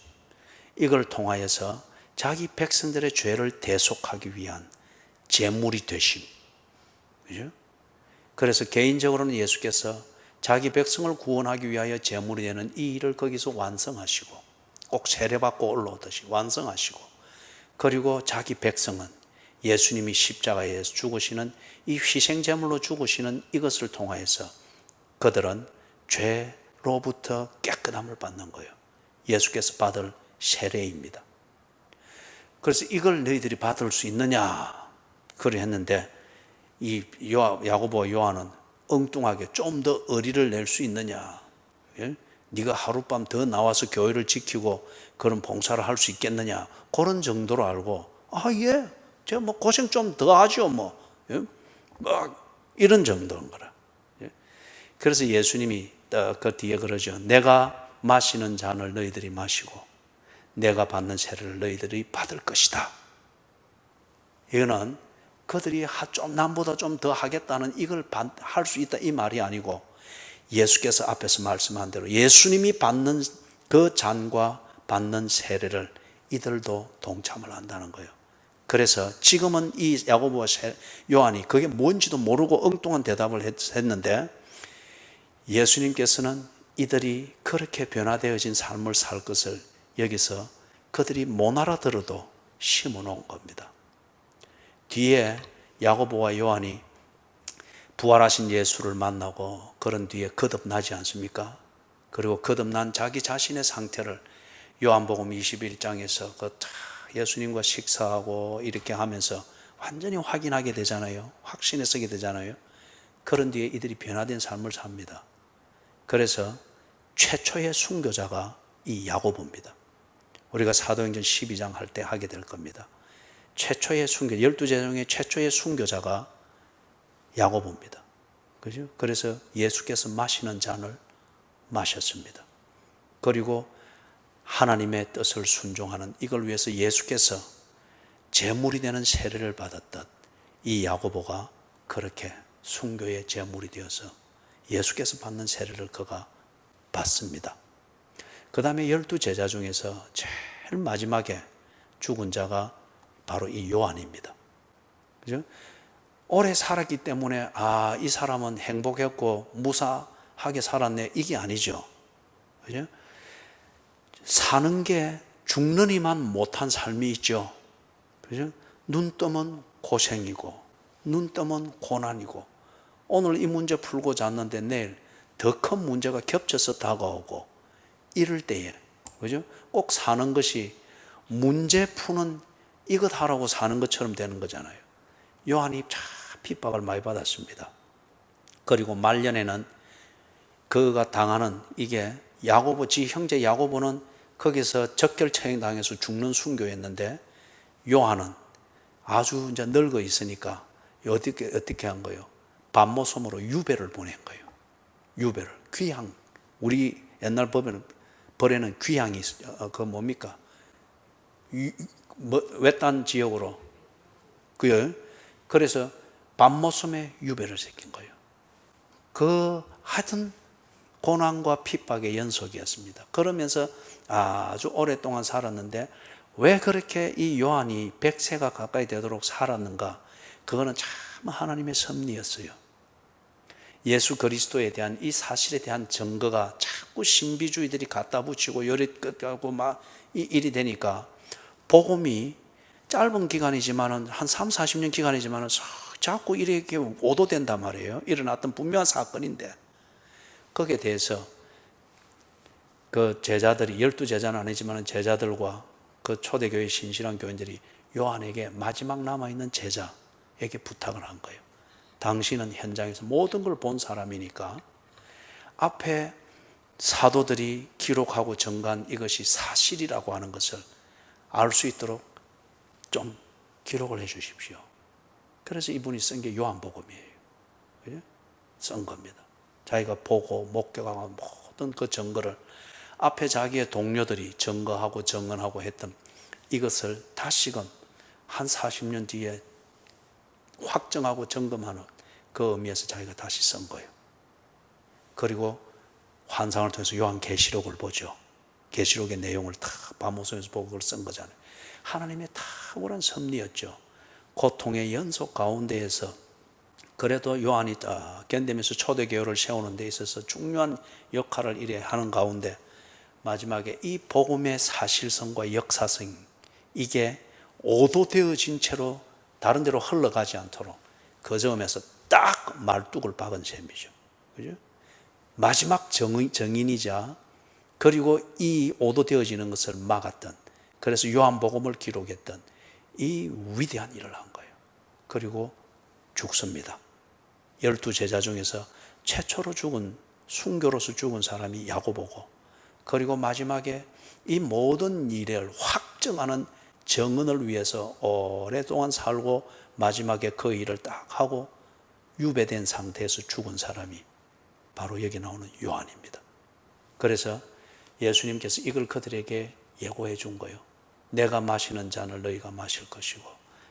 이걸 통하여서 자기 백성들의 죄를 대속하기 위한 제물이 되심. 그죠? 그래서 개인적으로는 예수께서 자기 백성을 구원하기 위하여 제물이 되는 이 일을 거기서 완성하시고 꼭 세례받고 올라오듯이 완성하시고 그리고 자기 백성은 예수님이 십자가에서 죽으시는 이 희생제물로 죽으시는 이것을 통하여서 그들은 죄로부터 깨끗함을 받는 거예요. 예수께서 받을 세례입니다. 그래서 이걸 너희들이 받을 수 있느냐 그래 했는데 이 야고보와 요한은 엉뚱하게 좀 더 의리를 낼 수 있느냐, 네가 하룻밤 더 나와서 교회를 지키고 그런 봉사를 할 수 있겠느냐 그런 정도로 알고 제가 뭐 고생 좀 더 하죠 뭐 이런 정도인 거라. 그래서 예수님이 그 뒤에 그러죠. 내가 마시는 잔을 너희들이 마시고 내가 받는 세례를 너희들이 받을 것이다. 이거는 그들이 남보다 좀 더 하겠다는 이걸 할 수 있다 이 말이 아니고 예수께서 앞에서 말씀한 대로 예수님이 받는 그 잔과 받는 세례를 이들도 동참을 한다는 거예요. 그래서 지금은 이 야고보와 요한이 그게 뭔지도 모르고 엉뚱한 대답을 했는데 예수님께서는 이들이 그렇게 변화되어진 삶을 살 것을 여기서 그들이 못 알아들어도 심어 놓은 겁니다. 뒤에 야고보와 요한이 부활하신 예수를 만나고 그런 뒤에 거듭나지 않습니까? 그리고 거듭난 자기 자신의 상태를 요한복음 21장에서 그 예수님과 식사하고 이렇게 하면서 완전히 확인하게 되잖아요. 확신에 서게 되잖아요. 그런 뒤에 이들이 변화된 삶을 삽니다. 그래서 최초의 순교자가 이 야고보입니다. 우리가 사도행전 12장 할 때 하게 될 겁니다. 최초의 순교, 12제자 중에 최초의 순교자가 야고보입니다. 그죠? 그래서 예수께서 마시는 잔을 마셨습니다. 그리고 하나님의 뜻을 순종하는 이걸 위해서 예수께서 제물이 되는 세례를 받았던 이 야고보가 그렇게 순교의 제물이 되어서 예수께서 받는 세례를 그가 받습니다. 그 다음에 12제자 중에서 제일 마지막에 죽은 자가 바로 이 요한입니다. 그죠? 오래 살았기 때문에 이 사람은 행복했고 무사하게 살았네, 이게 아니죠. 그죠? 사는 게 죽느니만 못한 삶이 있죠. 그죠? 눈 뜨면 고생이고 눈 뜨면 고난이고 오늘 이 문제 풀고 잤는데 내일 더 큰 문제가 겹쳐서 다가오고 이럴 때에, 그죠? 꼭 사는 것이 문제 푸는 이것 하라고 사는 것처럼 되는 거잖아요. 요한이 참 핍박을 많이 받았습니다. 그리고 말년에는 그가 당하는 이게 야고보, 지 형제 야고보는 거기서 적결처형 당해서 죽는 순교였는데 요한은 아주 이제 늙어 있으니까 어떻게 한 거예요? 밤모섬으로 유배를 보낸 거예요. 유배를. 귀향. 우리 옛날 벌에는 귀향이 있어요. 그 뭡니까? 외딴 지역으로. 그래서 밤모섬에 유배를 시킨 거예요. 하여튼 고난과 핍박의 연속이었습니다. 그러면서 아주 오랫동안 살았는데 왜 그렇게 이 요한이 100세가 가까이 되도록 살았는가? 그거는 참 하나님의 섭리였어요. 예수 그리스도에 대한 이 사실에 대한 증거가 자꾸 신비주의들이 갖다 붙이고 열이 끝하고 막 일이 되니까 복음이 짧은 기간이지만은 한 3, 40년 기간이지만은 자꾸 이렇게 오도된단 말이에요. 일어났던 분명한 사건인데 거기에 대해서 그 제자들이 12제자는 아니지만 제자들과 그 초대교회 신실한 교인들이 요한에게 마지막 남아있는 제자에게 부탁을 한 거예요. 당신은 현장에서 모든 걸 본 사람이니까 앞에 사도들이 기록하고 증거한 이것이 사실이라고 하는 것을 알 수 있도록 좀 기록을 해 주십시오. 그래서 이분이 쓴 게 요한복음이에요. 그죠? 쓴 겁니다. 자기가 보고 목격하고 모든 그 증거를 앞에 자기의 동료들이 증거하고 증언하고 했던 이것을 다시금 한 40년 뒤에 확정하고 점검하는 그 의미에서 자기가 다시 쓴 거예요. 그리고 환상을 통해서 요한계시록을 보죠. 계시록의 내용을 다 밤모섬에서 보고 그걸 쓴 거잖아요. 하나님의 탁월한 섭리였죠. 고통의 연속 가운데에서 그래도 요한이 견디면서 초대교회를 세우는 데 있어서 중요한 역할을 이래 하는 가운데 마지막에 이 복음의 사실성과 역사성, 이게 오도되어진 채로 다른 데로 흘러가지 않도록 그 점에서 딱 말뚝을 박은 셈이죠. 그죠? 마지막 정인이자 그리고 이 오도되어지는 것을 막았던, 그래서 요한복음을 기록했던 이 위대한 일을 한 거예요. 그리고 죽습니다. 12제자 중에서 최초로 죽은, 순교로서 죽은 사람이 야고보고, 그리고 마지막에 이 모든 일을 확정하는 정언을 위해서 오랫동안 살고 마지막에 그 일을 딱 하고 유배된 상태에서 죽은 사람이 바로 여기 나오는 요한입니다. 그래서 예수님께서 이걸 그들에게 예고해 준 거예요. 내가 마시는 잔을 너희가 마실 것이고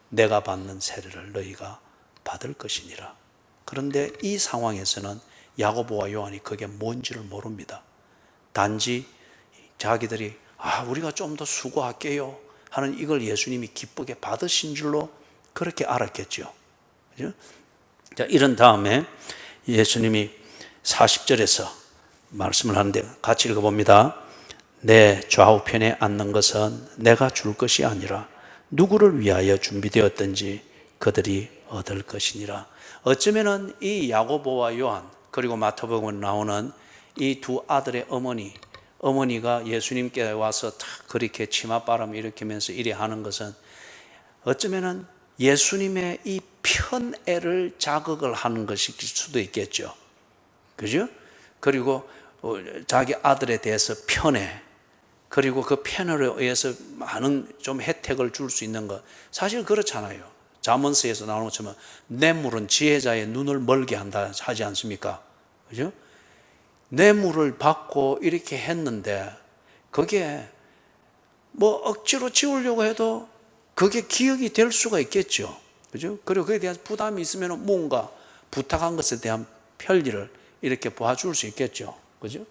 내가 받는 세례를 너희가 받을 것이니라. 그런데 이 상황에서는 야고보와 요한이 그게 뭔지를 모릅니다. 단지 자기들이 우리가 좀 더 수고할게요 하는 이걸 예수님이 기쁘게 받으신 줄로 그렇게 알았겠죠. 그죠? 자, 이런 다음에 예수님이 40절에서 말씀을 하는데 같이 읽어봅니다. 내 좌우편에 앉는 것은 내가 줄 것이 아니라 누구를 위하여 준비되었든지 그들이 얻을 것이니라. 어쩌면은 이 야고보와 요한 그리고 마태복음에 나오는 이 두 아들의 어머니가 예수님께 와서 다 그렇게 치맛바람 일으키면서 이래 하는 것은 어쩌면은 예수님의 이 편애를 자극을 하는 것일 수도 있겠죠. 그죠? 그리고 자기 아들에 대해서 편애, 그리고 그 편애에 의해서 많은 좀 혜택을 줄 수 있는 것. 사실 그렇잖아요. 잠언서에서 나오는 것처럼 뇌물은 지혜자의 눈을 멀게 한다 하지 않습니까? 그죠? 뇌물을 받고 이렇게 했는데 그게 뭐 억지로 지우려고 해도 그게 기억이 될 수가 있겠죠. 그죠? 그리고 그에 대한 부담이 있으면 뭔가 부탁한 것에 대한 편리를 이렇게 봐줄 수 있겠죠. 그죠?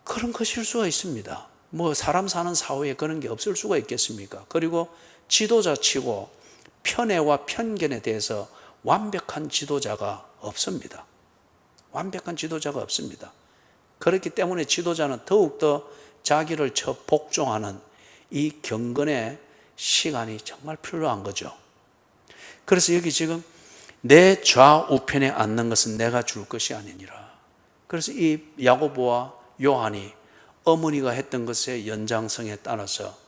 그런 것일 수가 있습니다. 뭐 사람 사는 사회에 그런 게 없을 수가 있겠습니까? 그리고 지도자 치고 편애와 편견에 대해서 완벽한 지도자가 없습니다. 완벽한 지도자가 없습니다. 그렇기 때문에 지도자는 더욱더 자기를 복종하는 이 경건의 시간이 정말 필요한 거죠. 그래서 여기 지금 내 좌우편에 앉는 것은 내가 줄 것이 아니니라. 그래서 이 야고보와 요한이 어머니가 했던 것의 연장성에 따라서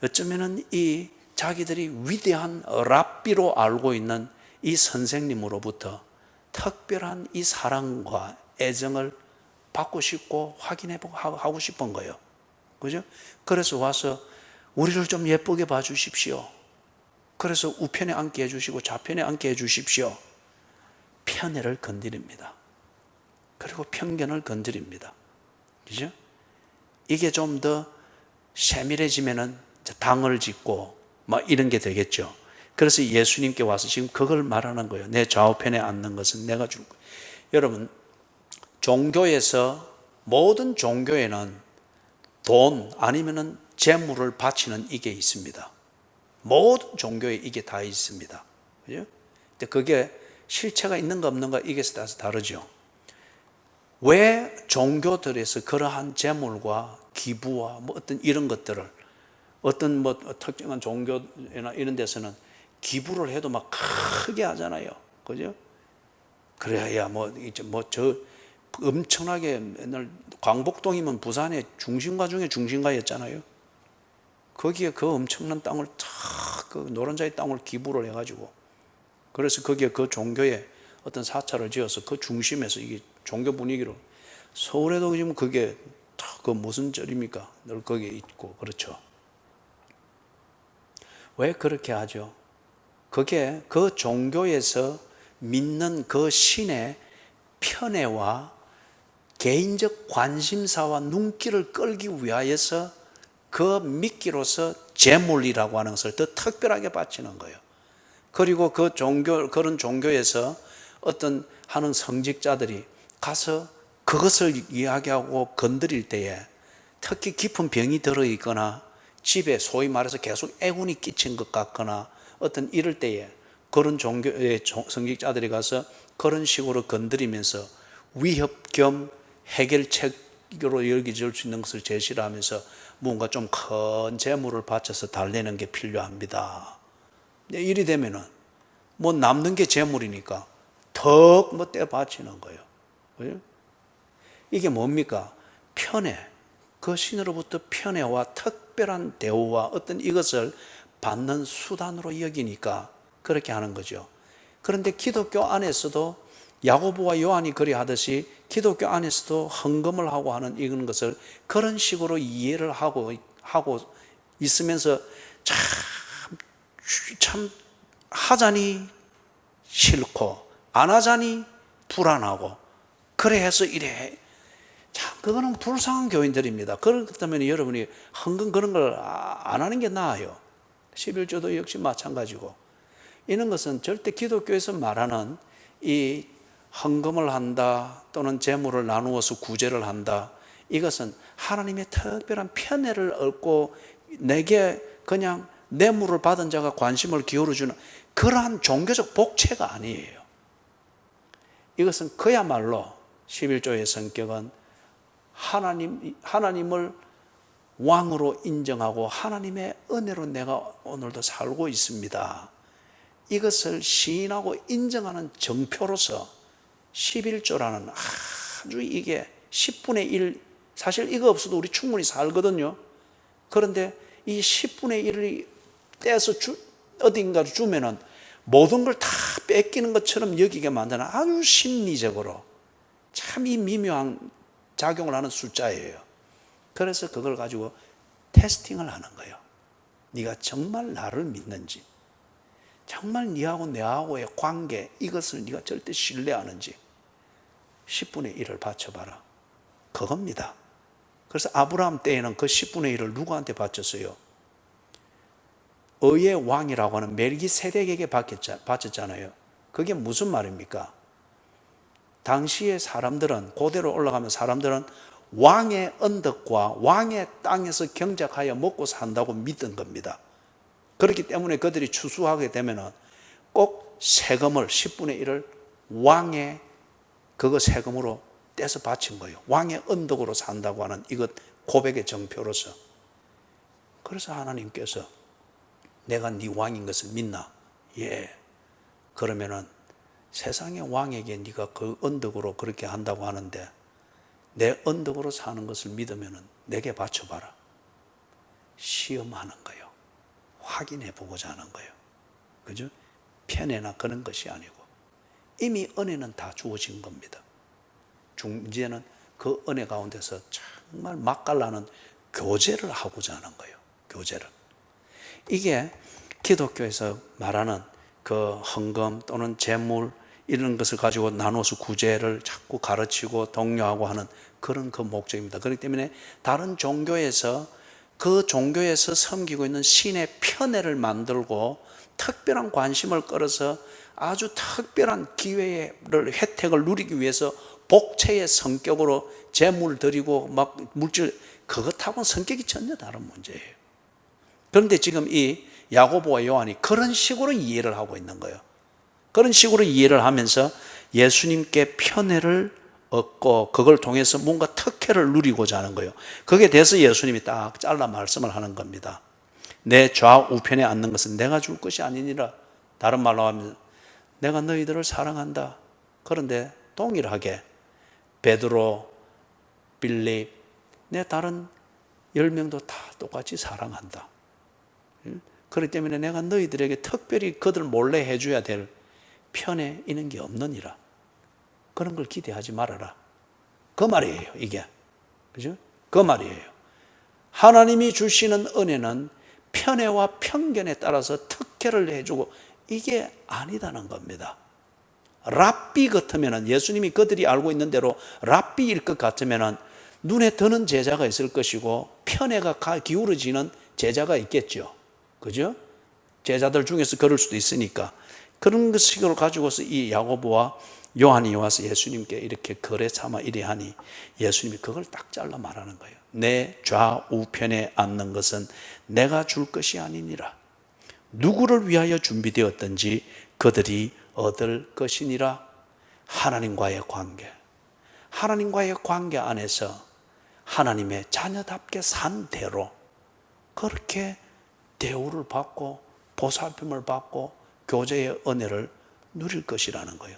어쩌면은 이 자기들이 위대한 랍비로 알고 있는 이 선생님으로부터 특별한 이 사랑과 애정을 받고 싶고 하고 싶은 거예요. 그죠? 그래서 와서 우리를 좀 예쁘게 봐주십시오. 그래서 우편에 앉게 해주시고 좌편에 앉게 해주십시오. 편애를 건드립니다. 그리고 편견을 건드립니다. 그죠? 이게 좀 더 세밀해지면은 당을 짓고 막 이런 게 되겠죠. 그래서 예수님께 와서 지금 그걸 말하는 거예요. 내 좌우편에 앉는 것은 내가 줄 거예요. 여러분, 종교에서 모든 종교에는 돈 아니면은 재물을 바치는 이게 있습니다. 모든 종교에 이게 다 있습니다. 그죠? 근데 그게 실체가 있는가 없는가 이게 따라서 다르죠. 왜 종교들에서 그러한 재물과 기부와 뭐 어떤 이런 것들을 어떤 뭐 특정한 종교나 이런 데서는 기부를 해도 막 크게 하잖아요. 그죠? 그래야 저 엄청나게 맨날 광복동이면 부산의 중심가 중에 중심가였잖아요. 거기에 그 엄청난 땅을 그 노른자의 땅을 기부를 해가지고 그래서 거기에 그 종교에 어떤 사찰을 지어서 그 중심에서 이게 종교 분위기로 서울에도 지금 그게 그 무슨 절입니까? 늘 거기에 있고 그렇죠. 왜 그렇게 하죠? 그게 그 종교에서 믿는 그 신의 편애와 개인적 관심사와 눈길을 끌기 위하여서 그 미끼로서 재물이라고 하는 것을 더 특별하게 바치는 거예요. 그리고 그런 종교에서 어떤 하는 성직자들이 가서 그것을 이야기하고 건드릴 때에 특히 깊은 병이 들어있거나 집에 소위 말해서 계속 애군이 끼친 것 같거나 어떤 이럴 때에 그런 종교의 성직자들이 가서 그런 식으로 건드리면서 위협 겸 해결책으로 여겨질 수 있는 것을 제시를 하면서 뭔가 좀 큰 재물을 바쳐서 달래는 게 필요합니다. 이리 되면은 뭐 남는 게 재물이니까 턱 뭐 떼 바치는 거예요. 그죠? 이게 뭡니까? 편애. 그 신으로부터 편애와 특별한 대우와 어떤 이것을 받는 수단으로 여기니까 그렇게 하는 거죠. 그런데 기독교 안에서도 야고보와 요한이 그리 하듯이 기독교 안에서도 헌금을 하고 하는 이런 것을 그런 식으로 이해를 하고 있으면서 참 하자니 싫고 안 하자니 불안하고 그래 해서 이래. 참 그거는 불쌍한 교인들입니다. 그렇기 때문에 여러분이 헌금 그런 걸 안 하는 게 나아요. 11조도 역시 마찬가지고 이런 것은 절대 기독교에서 말하는 이 헌금을 한다 또는 재물을 나누어서 구제를 한다, 이것은 하나님의 특별한 편애를 얻고 내게 그냥 뇌물을 받은 자가 관심을 기울여주는 그러한 종교적 복채가 아니에요. 이것은 그야말로 11조의 성격은 하나님을 왕으로 인정하고 하나님의 은혜로 내가 오늘도 살고 있습니다. 이것을 시인하고 인정하는 정표로서 11조라는 아주 이게 10분의 1, 사실 이거 없어도 우리 충분히 살거든요. 그런데 이 10분의 1을 떼서 어딘가로 주면은 모든 걸 다 뺏기는 것처럼 여기게 만드는 아주 심리적으로 참 이 미묘한 작용을 하는 숫자예요. 그래서 그걸 가지고 테스팅을 하는 거예요. 네가 정말 나를 믿는지, 정말 네하고 내하고의 관계, 이것을 네가 절대 신뢰하는지 10분의 1을 바쳐봐라. 그겁니다. 그래서 아브라함 때에는 그 10분의 1을 누구한테 바쳤어요? 의의 왕이라고 하는 멜기세덱에게 바쳤잖아요. 그게 무슨 말입니까? 당시의 사람들은, 고대로 올라가면 사람들은 왕의 언덕과 왕의 땅에서 경작하여 먹고 산다고 믿던 겁니다. 그렇기 때문에 그들이 추수하게 되면 꼭 세금을 10분의 1을 왕의 그거 세금으로 떼서 바친 거예요. 왕의 언덕으로 산다고 하는 이것 고백의 정표로서. 그래서 하나님께서 내가 네 왕인 것을 믿나? 예. 그러면은 세상의 왕에게 네가 그 언덕으로 그렇게 한다고 하는데 내 언덕으로 사는 것을 믿으면은 내게 바쳐봐라. 시험하는 거예요. 확인해 보고자 하는 거예요. 그죠? 편애나 그런 것이 아니고 이미 은혜는 다 주어진 겁니다. 이제는 그 은혜 가운데서 정말 맛깔나는 교제를 하고자 하는 거예요. 교제를. 이게 기독교에서 말하는 그 헌금 또는 재물 이런 것을 가지고 나눠서 구제를 자꾸 가르치고 독려하고 하는 그런 그 목적입니다. 그렇기 때문에 다른 종교에서 그 종교에서 섬기고 있는 신의 편애를 만들고 특별한 관심을 끌어서 아주 특별한 기회를 혜택을 누리기 위해서 복체의 성격으로 재물 드리고 막 물질 그것하고는 성격이 전혀 다른 문제예요. 그런데 지금 이 야고보와 요한이 그런 식으로 이해를 하고 있는 거예요. 그런 식으로 이해를 하면서 예수님께 편애를 얻고 그걸 통해서 뭔가 특혜를 누리고자 하는 거예요. 거기에 대해서 예수님이 딱 잘라 말씀을 하는 겁니다. 내 좌우편에 앉는 것은 내가 줄 것이 아니니라. 다른 말로 하면 내가 너희들을 사랑한다. 그런데 동일하게 베드로, 빌립, 내 다른 10명도 다 똑같이 사랑한다. 그렇기 때문에 내가 너희들에게 특별히 그들 몰래 해줘야 될 편에 있는 게 없느니라. 그런 걸 기대하지 말아라. 그 말이에요, 이게. 그죠? 그 말이에요. 하나님이 주시는 은혜는 편애와 편견에 따라서 특혜를 해주고 이게 아니다는 겁니다. 랍비 같으면 예수님이 그들이 알고 있는 대로 랍비일 것 같으면 눈에 드는 제자가 있을 것이고 편애가 기울어지는 제자가 있겠죠. 그죠? 제자들 중에서 그럴 수도 있으니까 그런 식으로 가지고서 이 야고보와 요한이 와서 예수님께 이렇게 거래 삼아 이래 하니 예수님이 그걸 딱 잘라 말하는 거예요. 내 좌우편에 앉는 것은 내가 줄 것이 아니니라. 누구를 위하여 준비되었든지 그들이 얻을 것이니라. 하나님과의 관계. 하나님과의 관계 안에서 하나님의 자녀답게 산 대로 그렇게 대우를 받고 보살핌을 받고 교제의 은혜를 누릴 것이라는 거예요.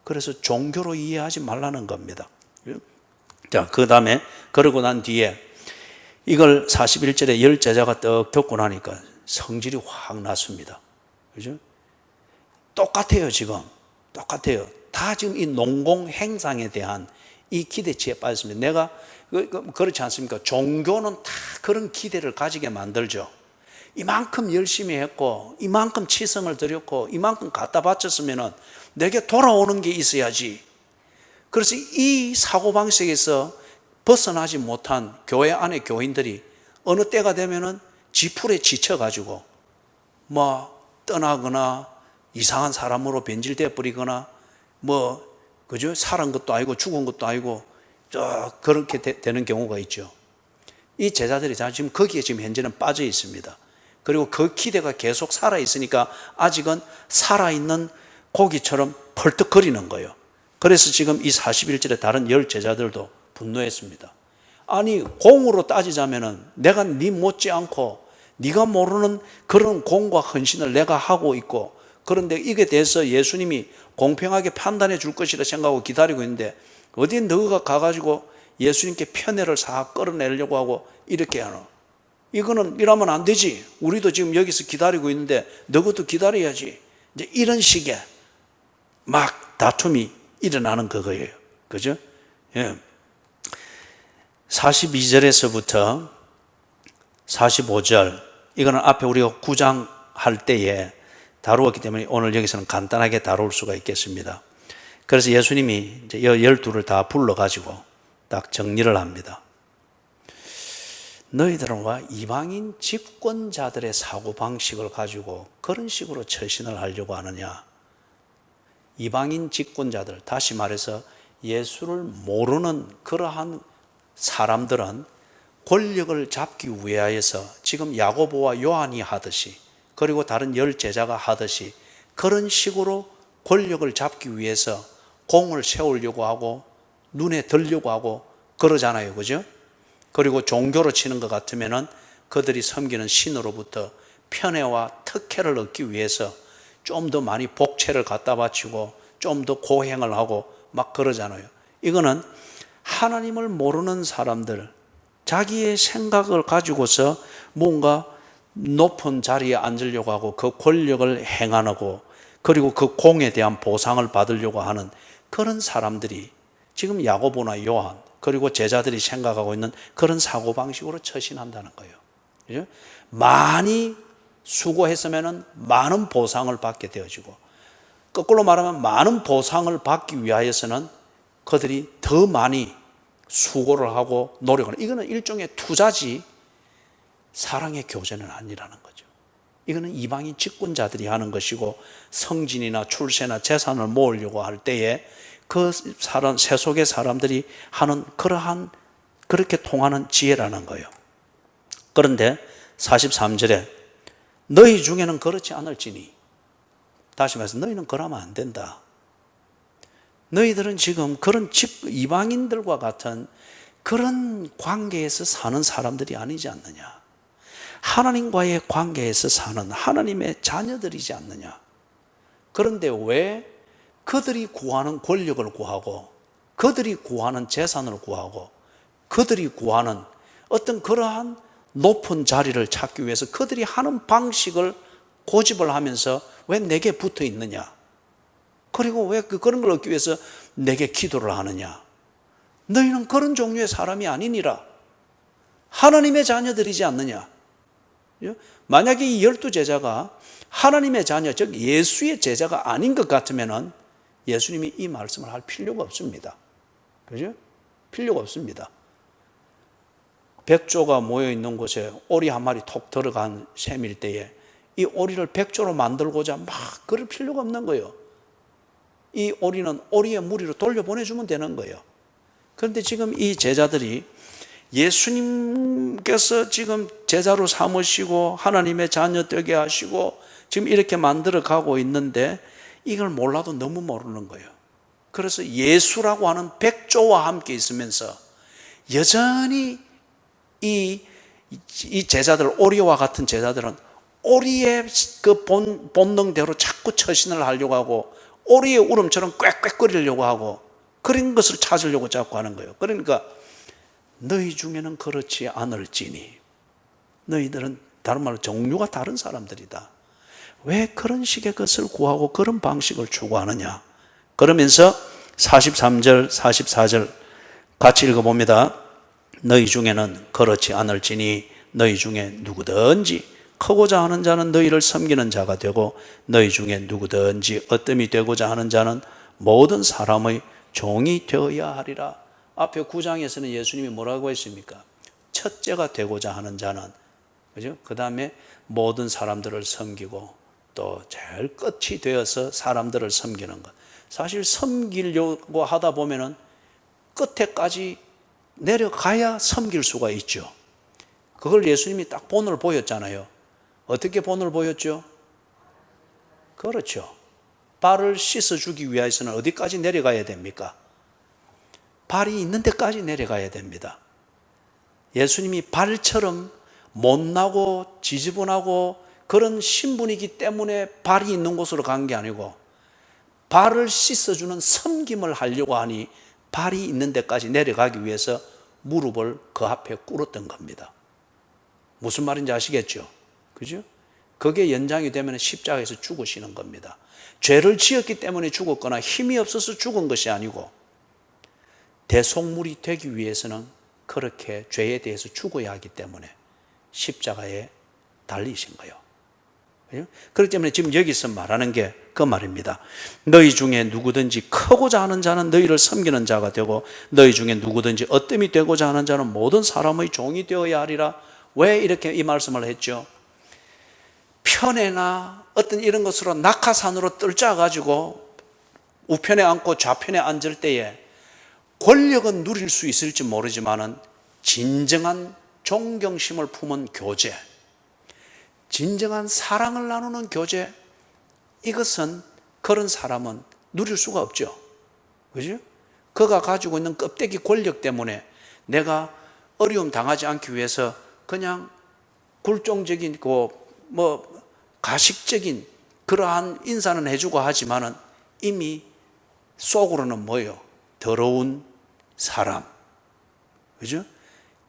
그래서 종교로 이해하지 말라는 겁니다. 자, 그 다음에 그러고 난 뒤에 이걸 41절에 10제자가 떡 듣고 나니까 성질이 확 났습니다. 그죠? 똑같아요, 지금. 똑같아요. 다 지금 이 농공 행상에 대한 이 기대치에 빠졌습니다. 내가 그렇지 않습니까? 종교는 다 그런 기대를 가지게 만들죠. 이만큼 열심히 했고 이만큼 치성을 드렸고 이만큼 갖다 바쳤으면 내게 돌아오는 게 있어야지. 그래서 이 사고방식에서 벗어나지 못한 교회 안의 교인들이 어느 때가 되면은 지풀에 지쳐가지고 뭐 떠나거나 이상한 사람으로 변질돼 버리거나 뭐 그죠? 살은 것도 아니고 죽은 것도 아니고 그렇게 되는 경우가 있죠. 이 제자들이 지금 거기에 지금 현재는 빠져 있습니다. 그리고 그 기대가 계속 살아있으니까 아직은 살아있는 고기처럼 펄떡거리는 거예요. 그래서 지금 이 41절에 다른 10제자들도 분노했습니다. 아니 공으로 따지자면은 내가 네 못지않고 네가 모르는 그런 공과 헌신을 내가 하고 있고, 그런데 이게 대해서 예수님이 공평하게 판단해 줄 것이라 생각하고 기다리고 있는데 어디 너가 가가지고 예수님께 편애를 싹 끌어내려고 하고 이렇게 하노? 이거는 이러면 안 되지. 우리도 지금 여기서 기다리고 있는데 너것도 기다려야지. 이제 이런 식의 막 다툼이 일어나는 그거예요. 그죠? 예. 42절에서부터 45절, 이거는 앞에 우리가 9장 할 때에 다루었기 때문에 오늘 여기서는 간단하게 다룰 수가 있겠습니다. 그래서 예수님이 이제 12를 다 불러가지고 딱 정리를 합니다. 너희들은 와 이방인 집권자들의 사고방식을 가지고 그런 식으로 처신을 하려고 하느냐? 이방인 집권자들, 다시 말해서 예수를 모르는 그러한 사람들은 권력을 잡기 위하여서 지금 야고보와 요한이 하듯이, 그리고 다른 10제자가 하듯이 그런 식으로 권력을 잡기 위해서 공을 세우려고 하고 눈에 들려고 하고 그러잖아요. 그죠? 그리고 종교로 치는 것 같으면은 그들이 섬기는 신으로부터 편애와 특혜를 얻기 위해서 좀 더 많이 복채를 갖다 바치고 좀 더 고행을 하고 막 그러잖아요. 이거는 하나님을 모르는 사람들, 자기의 생각을 가지고서 뭔가 높은 자리에 앉으려고 하고 그 권력을 행하고 그리고 그 공에 대한 보상을 받으려고 하는 그런 사람들이 지금 야고보나 요한 그리고 제자들이 생각하고 있는 그런 사고방식으로 처신한다는 거예요. 그죠? 많이 수고했으면 많은 보상을 받게 되어지고, 거꾸로 말하면 많은 보상을 받기 위하여서는 그들이 더 많이 수고를 하고 노력을, 이거는 일종의 투자지 사랑의 교제는 아니라는 거죠. 이거는 이방인 집권자들이 하는 것이고, 성진이나 출세나 재산을 모으려고 할 때에 그 세속의 사람들이 하는 그러한, 그렇게 통하는 지혜라는 거예요. 그런데 43절에 너희 중에는 그렇지 않을지니, 다시 말해서 너희는 그러면 안 된다. 너희들은 지금 그런 이방인들과 같은 그런 관계에서 사는 사람들이 아니지 않느냐. 하나님과의 관계에서 사는 하나님의 자녀들이지 않느냐. 그런데 왜 그들이 구하는 권력을 구하고 그들이 구하는 재산을 구하고 그들이 구하는 어떤 그러한 높은 자리를 찾기 위해서 그들이 하는 방식을 고집을 하면서 왜 내게 붙어 있느냐? 그리고 왜 그런 걸 얻기 위해서 내게 기도를 하느냐? 너희는 그런 종류의 사람이 아니니라. 하나님의 자녀들이지 않느냐? 만약에 이 12제자가 하나님의 자녀, 즉 예수의 제자가 아닌 것 같으면 예수님이 이 말씀을 할 필요가 없습니다. 그죠? 필요가 없습니다. 백조가 모여 있는 곳에 오리 한 마리 톡 들어간 셈일 때에 이 오리를 백조로 만들고자 막 그럴 필요가 없는 거예요. 이 오리는 오리의 무리로 돌려보내주면 되는 거예요. 그런데 지금 이 제자들이 예수님께서 지금 제자로 삼으시고 하나님의 자녀 되게 하시고 지금 이렇게 만들어 가고 있는데 이걸 몰라도 너무 모르는 거예요. 그래서 예수라고 하는 백조와 함께 있으면서 여전히 이 제자들, 오리와 같은 제자들은 오리의 그 본능대로 자꾸 처신을 하려고 하고 오리의 울음처럼 꽥꽥거리려고 하고 그런 것을 찾으려고 자꾸 하는 거예요. 그러니까 너희 중에는 그렇지 않을지니, 너희들은 다른 말로 종류가 다른 사람들이다. 왜 그런 식의 것을 구하고 그런 방식을 추구하느냐. 그러면서 43절, 44절 같이 읽어봅니다. 너희 중에는 그렇지 않을지니 너희 중에 누구든지 크고자 하는 자는 너희를 섬기는 자가 되고 너희 중에 누구든지 어뜸이 되고자 하는 자는 모든 사람의 종이 되어야 하리라. 앞에 9장에서는 예수님이 뭐라고 했습니까? 첫째가 되고자 하는 자는, 그죠? 그 다음에 모든 사람들을 섬기고 또 제일 끝이 되어서 사람들을 섬기는 것. 사실 섬기려고 하다 보면은 끝에까지 내려가야 섬길 수가 있죠. 그걸 예수님이 딱 본을 보였잖아요. 어떻게 본을 보였죠? 그렇죠. 발을 씻어주기 위해서는 어디까지 내려가야 됩니까? 발이 있는 데까지 내려가야 됩니다. 예수님이 발처럼 못나고 지저분하고 그런 신분이기 때문에 발이 있는 곳으로 간 게 아니고 발을 씻어주는 섬김을 하려고 하니 발이 있는 데까지 내려가기 위해서 무릎을 그 앞에 꿇었던 겁니다. 무슨 말인지 아시겠죠? 그죠? 그게 연장이 되면 십자가에서 죽으시는 겁니다. 죄를 지었기 때문에 죽었거나 힘이 없어서 죽은 것이 아니고 대속물이 되기 위해서는 그렇게 죄에 대해서 죽어야 하기 때문에 십자가에 달리신 거예요. 그렇기 때문에 지금 여기서 말하는 게 그 말입니다. 너희 중에 누구든지 크고자 하는 자는 너희를 섬기는 자가 되고 너희 중에 누구든지 어뜸이 되고자 하는 자는 모든 사람의 종이 되어야 하리라. 왜 이렇게 이 말씀을 했죠? 편에나 어떤 이런 것으로 낙하산으로 뜰짜가지고 우편에 앉고 좌편에 앉을 때에 권력은 누릴 수 있을지 모르지만은 진정한 존경심을 품은 교제, 진정한 사랑을 나누는 교제, 이것은 그런 사람은 누릴 수가 없죠. 그죠? 그가 가지고 있는 껍데기 권력 때문에 내가 어려움 당하지 않기 위해서 그냥 굴종적인 가식적인 그러한 인사는 해주고 하지만은 이미 속으로는 뭐예요? 더러운 사람, 그죠?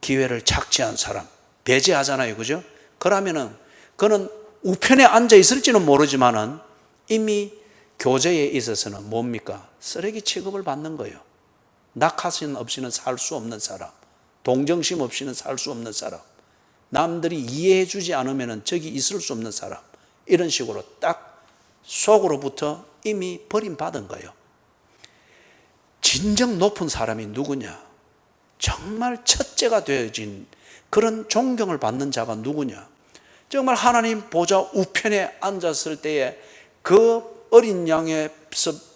기회를 착취한 사람, 배제하잖아요, 그죠? 그러면은 그는 우편에 앉아 있을지는 모르지만은 이미 교제에 있어서는 뭡니까? 쓰레기 취급을 받는 거예요. 낙하산 없이는 살 수 없는 사람, 동정심 없이는 살 수 없는 사람, 남들이 이해해 주지 않으면 저기 있을 수 없는 사람, 이런 식으로 딱 속으로부터 이미 버림받은 거예요. 진정 높은 사람이 누구냐? 정말 첫째가 되어진 그런 존경을 받는 자가 누구냐? 정말 하나님 보좌 우편에 앉았을 때에 그 어린 양의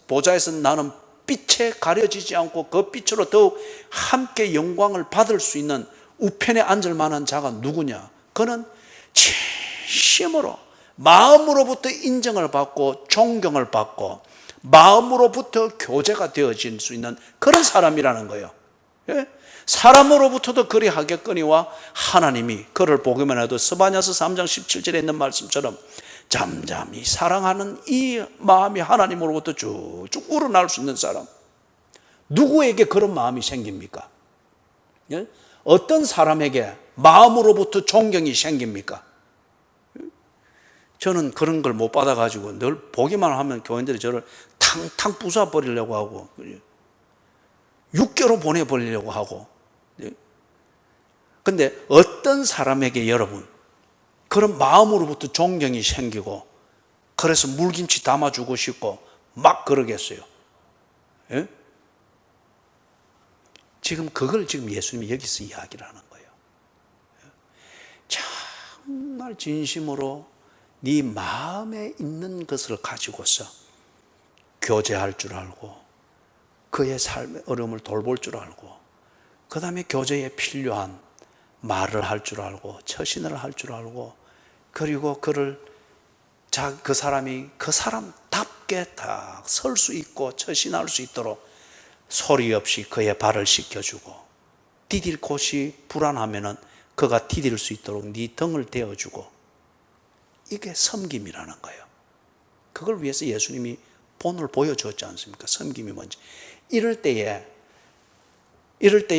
보좌에서 나는 빛에 가려지지 않고 그 빛으로 더욱 함께 영광을 받을 수 있는 우편에 앉을 만한 자가 누구냐? 그는 진심으로 마음으로부터 인정을 받고 존경을 받고 마음으로부터 교제가 되어질 수 있는 그런 사람이라는 거예요. 예? 사람으로부터도 그리하겠거니와 하나님이 그를 보기만 해도 스바냐서 3장 17절에 있는 말씀처럼 잠잠히 사랑하는 이 마음이 하나님으로부터 쭉쭉 우러나올 수 있는 사람, 누구에게 그런 마음이 생깁니까? 예? 어떤 사람에게 마음으로부터 존경이 생깁니까? 저는 그런 걸 못 받아가지고 늘 보기만 하면 교인들이 저를 탕탕 부숴버리려고 하고 육교로 보내버리려고 하고. 그런데 어떤 사람에게 여러분 그런 마음으로부터 존경이 생기고 그래서 물김치 담아주고 싶고 막 그러겠어요? 예? 지금 그걸 지금 예수님이 여기서 이야기를 하는 거예요. 정말 진심으로 네 마음에 있는 것을 가지고서 교제할 줄 알고 그의 삶의 어려움을 돌볼 줄 알고 그 다음에 교제에 필요한 말을 할 줄 알고 처신을 할 줄 알고 그리고 그 사람이 그 사람답게 딱 설 수 있고 처신할 수 있도록 소리 없이 그의 발을 씻겨주고 디딜 곳이 불안하면은 그가 디딜 수 있도록 네 등을 대어주고, 이게 섬김이라는 거예요. 그걸 위해서 예수님이 본을 보여줬지 않습니까? 섬김이 뭔지. 이럴 때에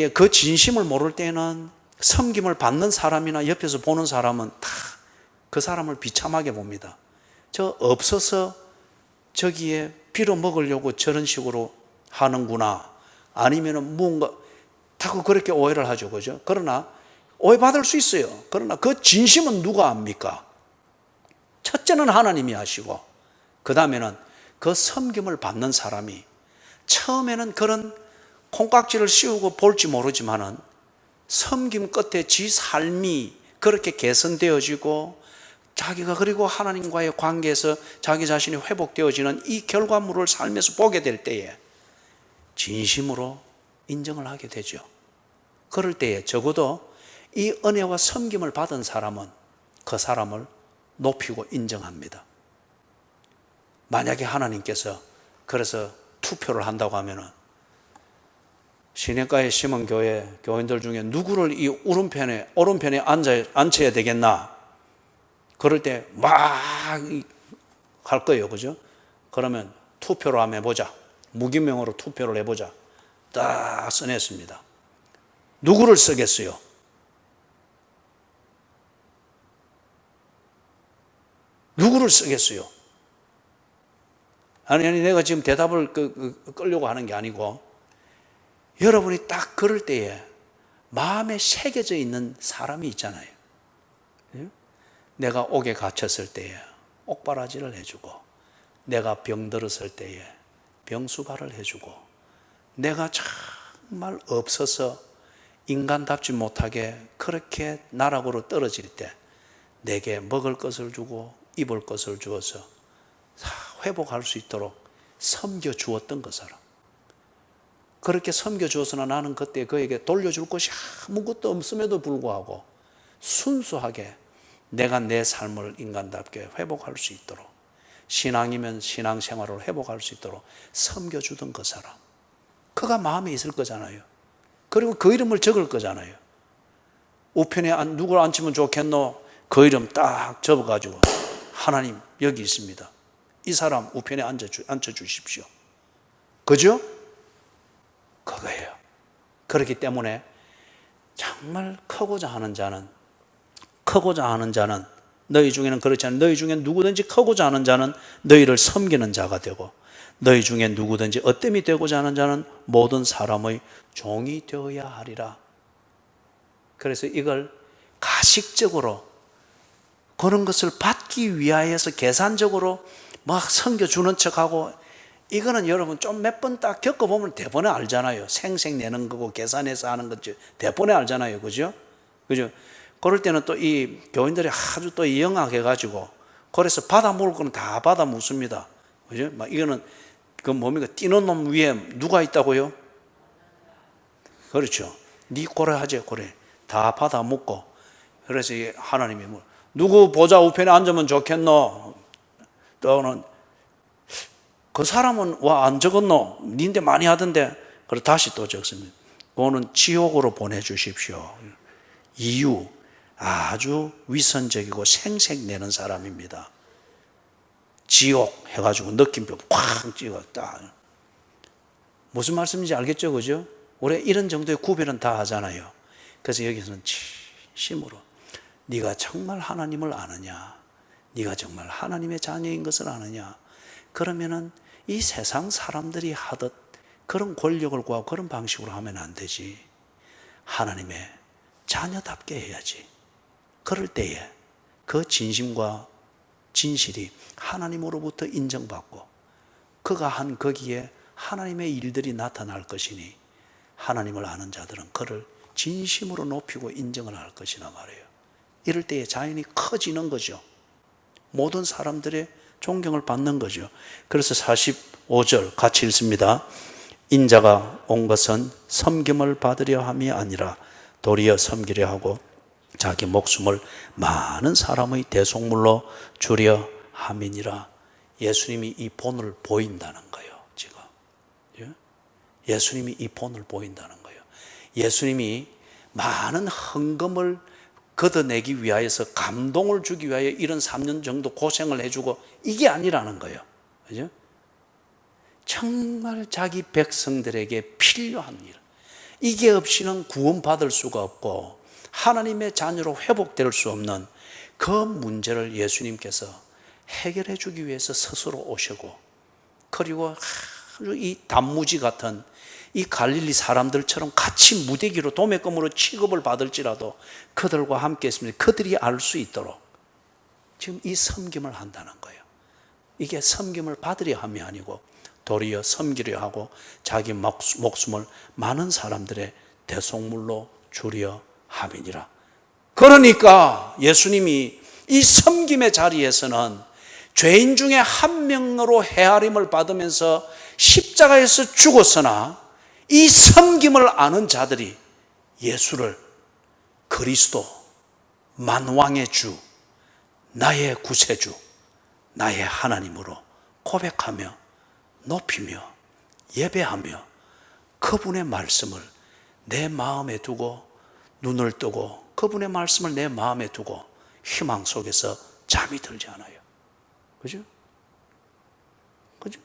그 진심을 모를 때는 섬김을 받는 사람이나 옆에서 보는 사람은 다 그 사람을 비참하게 봅니다. 저 없어서 저기에 빌어먹으려고 저런 식으로 하는구나, 아니면은 뭔가 자꾸 그렇게 오해를 하죠, 그죠? 그러나 오해받을 수 있어요. 그러나 그 진심은 누가 압니까? 첫째는 하나님이 아시고 그 다음에는 그 섬김을 받는 사람이 처음에는 그런 콩깍지를 씌우고 볼지 모르지만은 섬김 끝에 지 삶이 그렇게 개선되어지고 자기가 그리고 하나님과의 관계에서 자기 자신이 회복되어지는 이 결과물을 삶에서 보게 될 때에 진심으로 인정을 하게 되죠. 그럴 때에 적어도 이 은혜와 섬김을 받은 사람은 그 사람을 높이고 인정합니다. 만약에 하나님께서 그래서 투표를 한다고 하면은 시내가에 심은 교인들 중에 누구를 이 오른편에 앉혀야 되겠나? 그럴 때 막 할 거예요. 그죠? 그러면 투표로 한번 해보자. 무기명으로 투표를 해보자. 딱 써냈습니다. 누구를 쓰겠어요? 누구를 쓰겠어요? 아니, 내가 지금 대답을 끌려고 하는 게 아니고, 여러분이 딱 그럴 때에 마음에 새겨져 있는 사람이 있잖아요. 내가 옥에 갇혔을 때에 옥바라지를 해주고, 내가 병들었을 때에 병수발을 해주고, 내가 정말 없어서 인간답지 못하게 그렇게 나락으로 떨어질 때 내게 먹을 것을 주고 입을 것을 주어서 회복할 수 있도록 섬겨주었던 그 사람. 그렇게 섬겨주어서는 나는 그때 그에게 돌려줄 것이 아무것도 없음에도 불구하고 순수하게 내가 내 삶을 인간답게 회복할 수 있도록, 신앙이면 신앙생활을 회복할 수 있도록 섬겨주던 그 사람, 그가 마음에 있을 거잖아요. 그리고 그 이름을 적을 거잖아요. 우편에 누굴 앉히면 좋겠노? 그 이름 딱 적어가지고, 하나님 여기 있습니다, 이 사람 우편에 앉혀주십시오. 그죠? 그거예요. 그렇기 때문에 정말 크고자 하는 자는, 너희 중에는 그렇지 않은, 너희 중에 누구든지 크고자 하는 자는 너희를 섬기는 자가 되고, 너희 중에 누구든지 어땜이 되고자 하는 자는 모든 사람의 종이 되어야 하리라. 그래서 이걸 가식적으로 그런 것을 받기 위하여서 계산적으로 막 섬겨주는 척하고, 이거는 여러분 좀 몇 번 딱 겪어보면 대번에 알잖아요. 생색 내는 거고 계산해서 하는 거죠. 대번에 알잖아요. 그죠? 그럴 때는 또 이 교인들이 아주 또 영악해가지고, 그래서 받아 먹을 거는 다 받아 먹습니다. 그죠? 막 이거는 그 뭡니까? 뛰는 놈 위에 누가 있다고요? 그렇죠. 네 고래 하지, 고래. 다 받아 먹고. 그래서 하나님이 누구 보좌 우편에 앉으면 좋겠노? 또는 그 사람은 와 안 적었노? 니인데 많이 하던데. 그래 다시 또 적습니다. 그거는 지옥으로 보내주십시오. 이유, 아주 위선적이고 생색내는 사람입니다. 지옥 해가지고 느낌표 쾅 찍었다. 무슨 말씀인지 알겠죠? 그죠? 우리 이런 정도의 구별은 다 하잖아요. 그래서 여기서는 진심으로 네가 정말 하나님을 아느냐, 네가 정말 하나님의 자녀인 것을 아느냐, 그러면은 이 세상 사람들이 하듯 그런 권력을 구하고 그런 방식으로 하면 안 되지. 하나님의 자녀답게 해야지. 그럴 때에 그 진심과 진실이 하나님으로부터 인정받고 그가 한 거기에 하나님의 일들이 나타날 것이니, 하나님을 아는 자들은 그를 진심으로 높이고 인정을 할 것이나 말이에요. 이럴 때에 자연이 커지는 거죠. 모든 사람들의 존경을 받는 거죠. 그래서 45절 같이 읽습니다. 인자가 온 것은 섬김을 받으려 함이 아니라 도리어 섬기려 하고 자기 목숨을 많은 사람의 대속물로 주려 함이니라. 예수님이 이 본을 보인다는 거예요. 지금 예수님이 이 본을 보인다는 거예요. 예수님이 많은 헌금을 걷어내기 위하여서, 감동을 주기 위하여 이런 3년 정도 고생을 해주고, 이게 아니라는 거예요. 그죠? 정말 자기 백성들에게 필요한 일, 이게 없이는 구원받을 수가 없고 하나님의 자녀로 회복될 수 없는 그 문제를 예수님께서 해결해 주기 위해서 스스로 오시고, 그리고 아주 이 단무지 같은 이 갈릴리 사람들처럼 같이 무대기로 도매금으로 취급을 받을지라도 그들과 함께 있습니다. 그들이 알 수 있도록 지금 이 섬김을 한다는 거예요. 이게 섬김을 받으려 함이 아니고 도리어 섬기려 하고 자기 목숨을 많은 사람들의 대속물로 주려 함이니라. 그러니까 예수님이 이 섬김의 자리에서는 죄인 중에 한 명으로 헤아림을 받으면서 십자가에서 죽었으나, 이 섬김을 아는 자들이 예수를 그리스도, 만왕의 주, 나의 구세주, 나의 하나님으로 고백하며 높이며 예배하며 그분의 말씀을 내 마음에 두고 눈을 뜨고 그분의 말씀을 내 마음에 두고 희망 속에서 잠이 들지 않아요. 그죠? 그죠?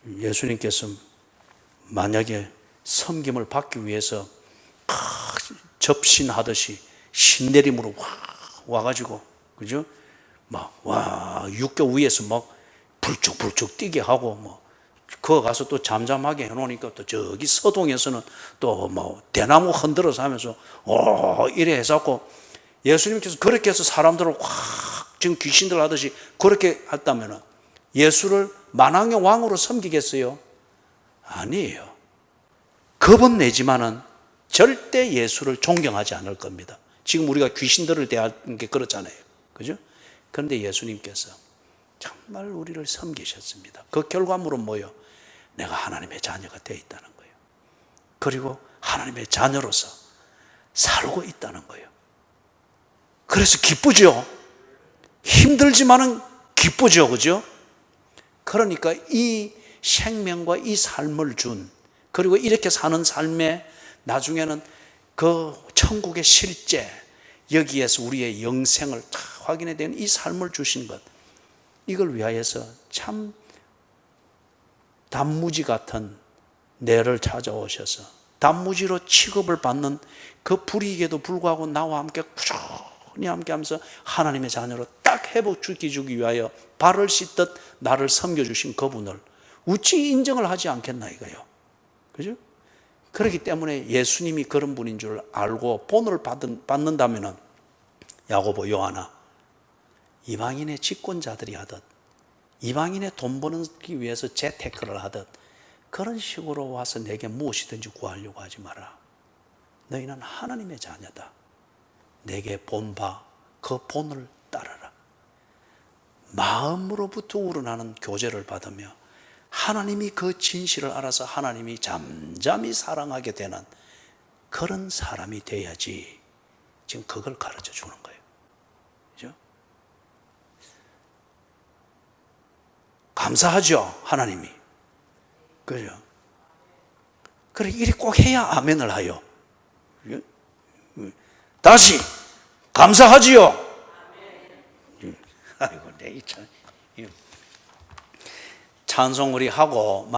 예수님께서 만약에 섬김을 받기 위해서 접신하듯이 신내림으로 와가지고, 그죠? 육교 위에서 막 불쭉불쭉 뛰게 하고, 그거 가서 또 잠잠하게 해놓으니까 또 저기 서동에서는 또 대나무 흔들어서 하면서, 이래 해서 예수님께서 그렇게 해서 사람들을 지금 귀신들 하듯이 그렇게 했다면 예수를 만왕의 왕으로 섬기겠어요? 아니에요. 겁은 내지만은 절대 예수를 존경하지 않을 겁니다. 지금 우리가 귀신들을 대하는 게 그렇잖아요. 그죠? 그런데 예수님께서 정말 우리를 섬기셨습니다. 그 결과물은 뭐예요? 내가 하나님의 자녀가 되어 있다는 거예요. 그리고 하나님의 자녀로서 살고 있다는 거예요. 그래서 기쁘죠? 힘들지만은 기쁘죠. 그죠? 그러니까 이 생명과 이 삶을 준, 그리고 이렇게 사는 삶에 나중에는 그 천국의 실제, 여기에서 우리의 영생을 다 확인해 되는 이 삶을 주신 것, 이걸 위하여서 참 단무지 같은 내를 찾아오셔서 단무지로 취급을 받는 그 불이익에도 불구하고 나와 함께 꾸준히 함께 하면서 하나님의 자녀로 딱 회복시키기 위하여 발을 씻듯 나를 섬겨주신 그분을 어찌 인정을 하지 않겠나 이거요. 그죠? 그렇기 때문에 예수님이 그런 분인 줄 알고 본을 받는다면 야고보, 요하나 이방인의 집권자들이 하듯, 이방인의 돈 버는기 위해서 재테크를 하듯 그런 식으로 와서 내게 무엇이든지 구하려고 하지 마라. 너희는 하나님의 자녀다. 내게 본바 그 본을 따르라. 마음으로부터 우러나는 교제를 받으며 하나님이 그 진실을 알아서 하나님이 잠잠히 사랑하게 되는 그런 사람이 돼야지. 지금 그걸 가르쳐 주는 거예요. 그죠? 감사하죠, 하나님이. 그죠? 그래, 이리 꼭 해야 아멘을 하요. 다시, 감사하지요. 아이고, 내 이 참. 찬송 우리 하고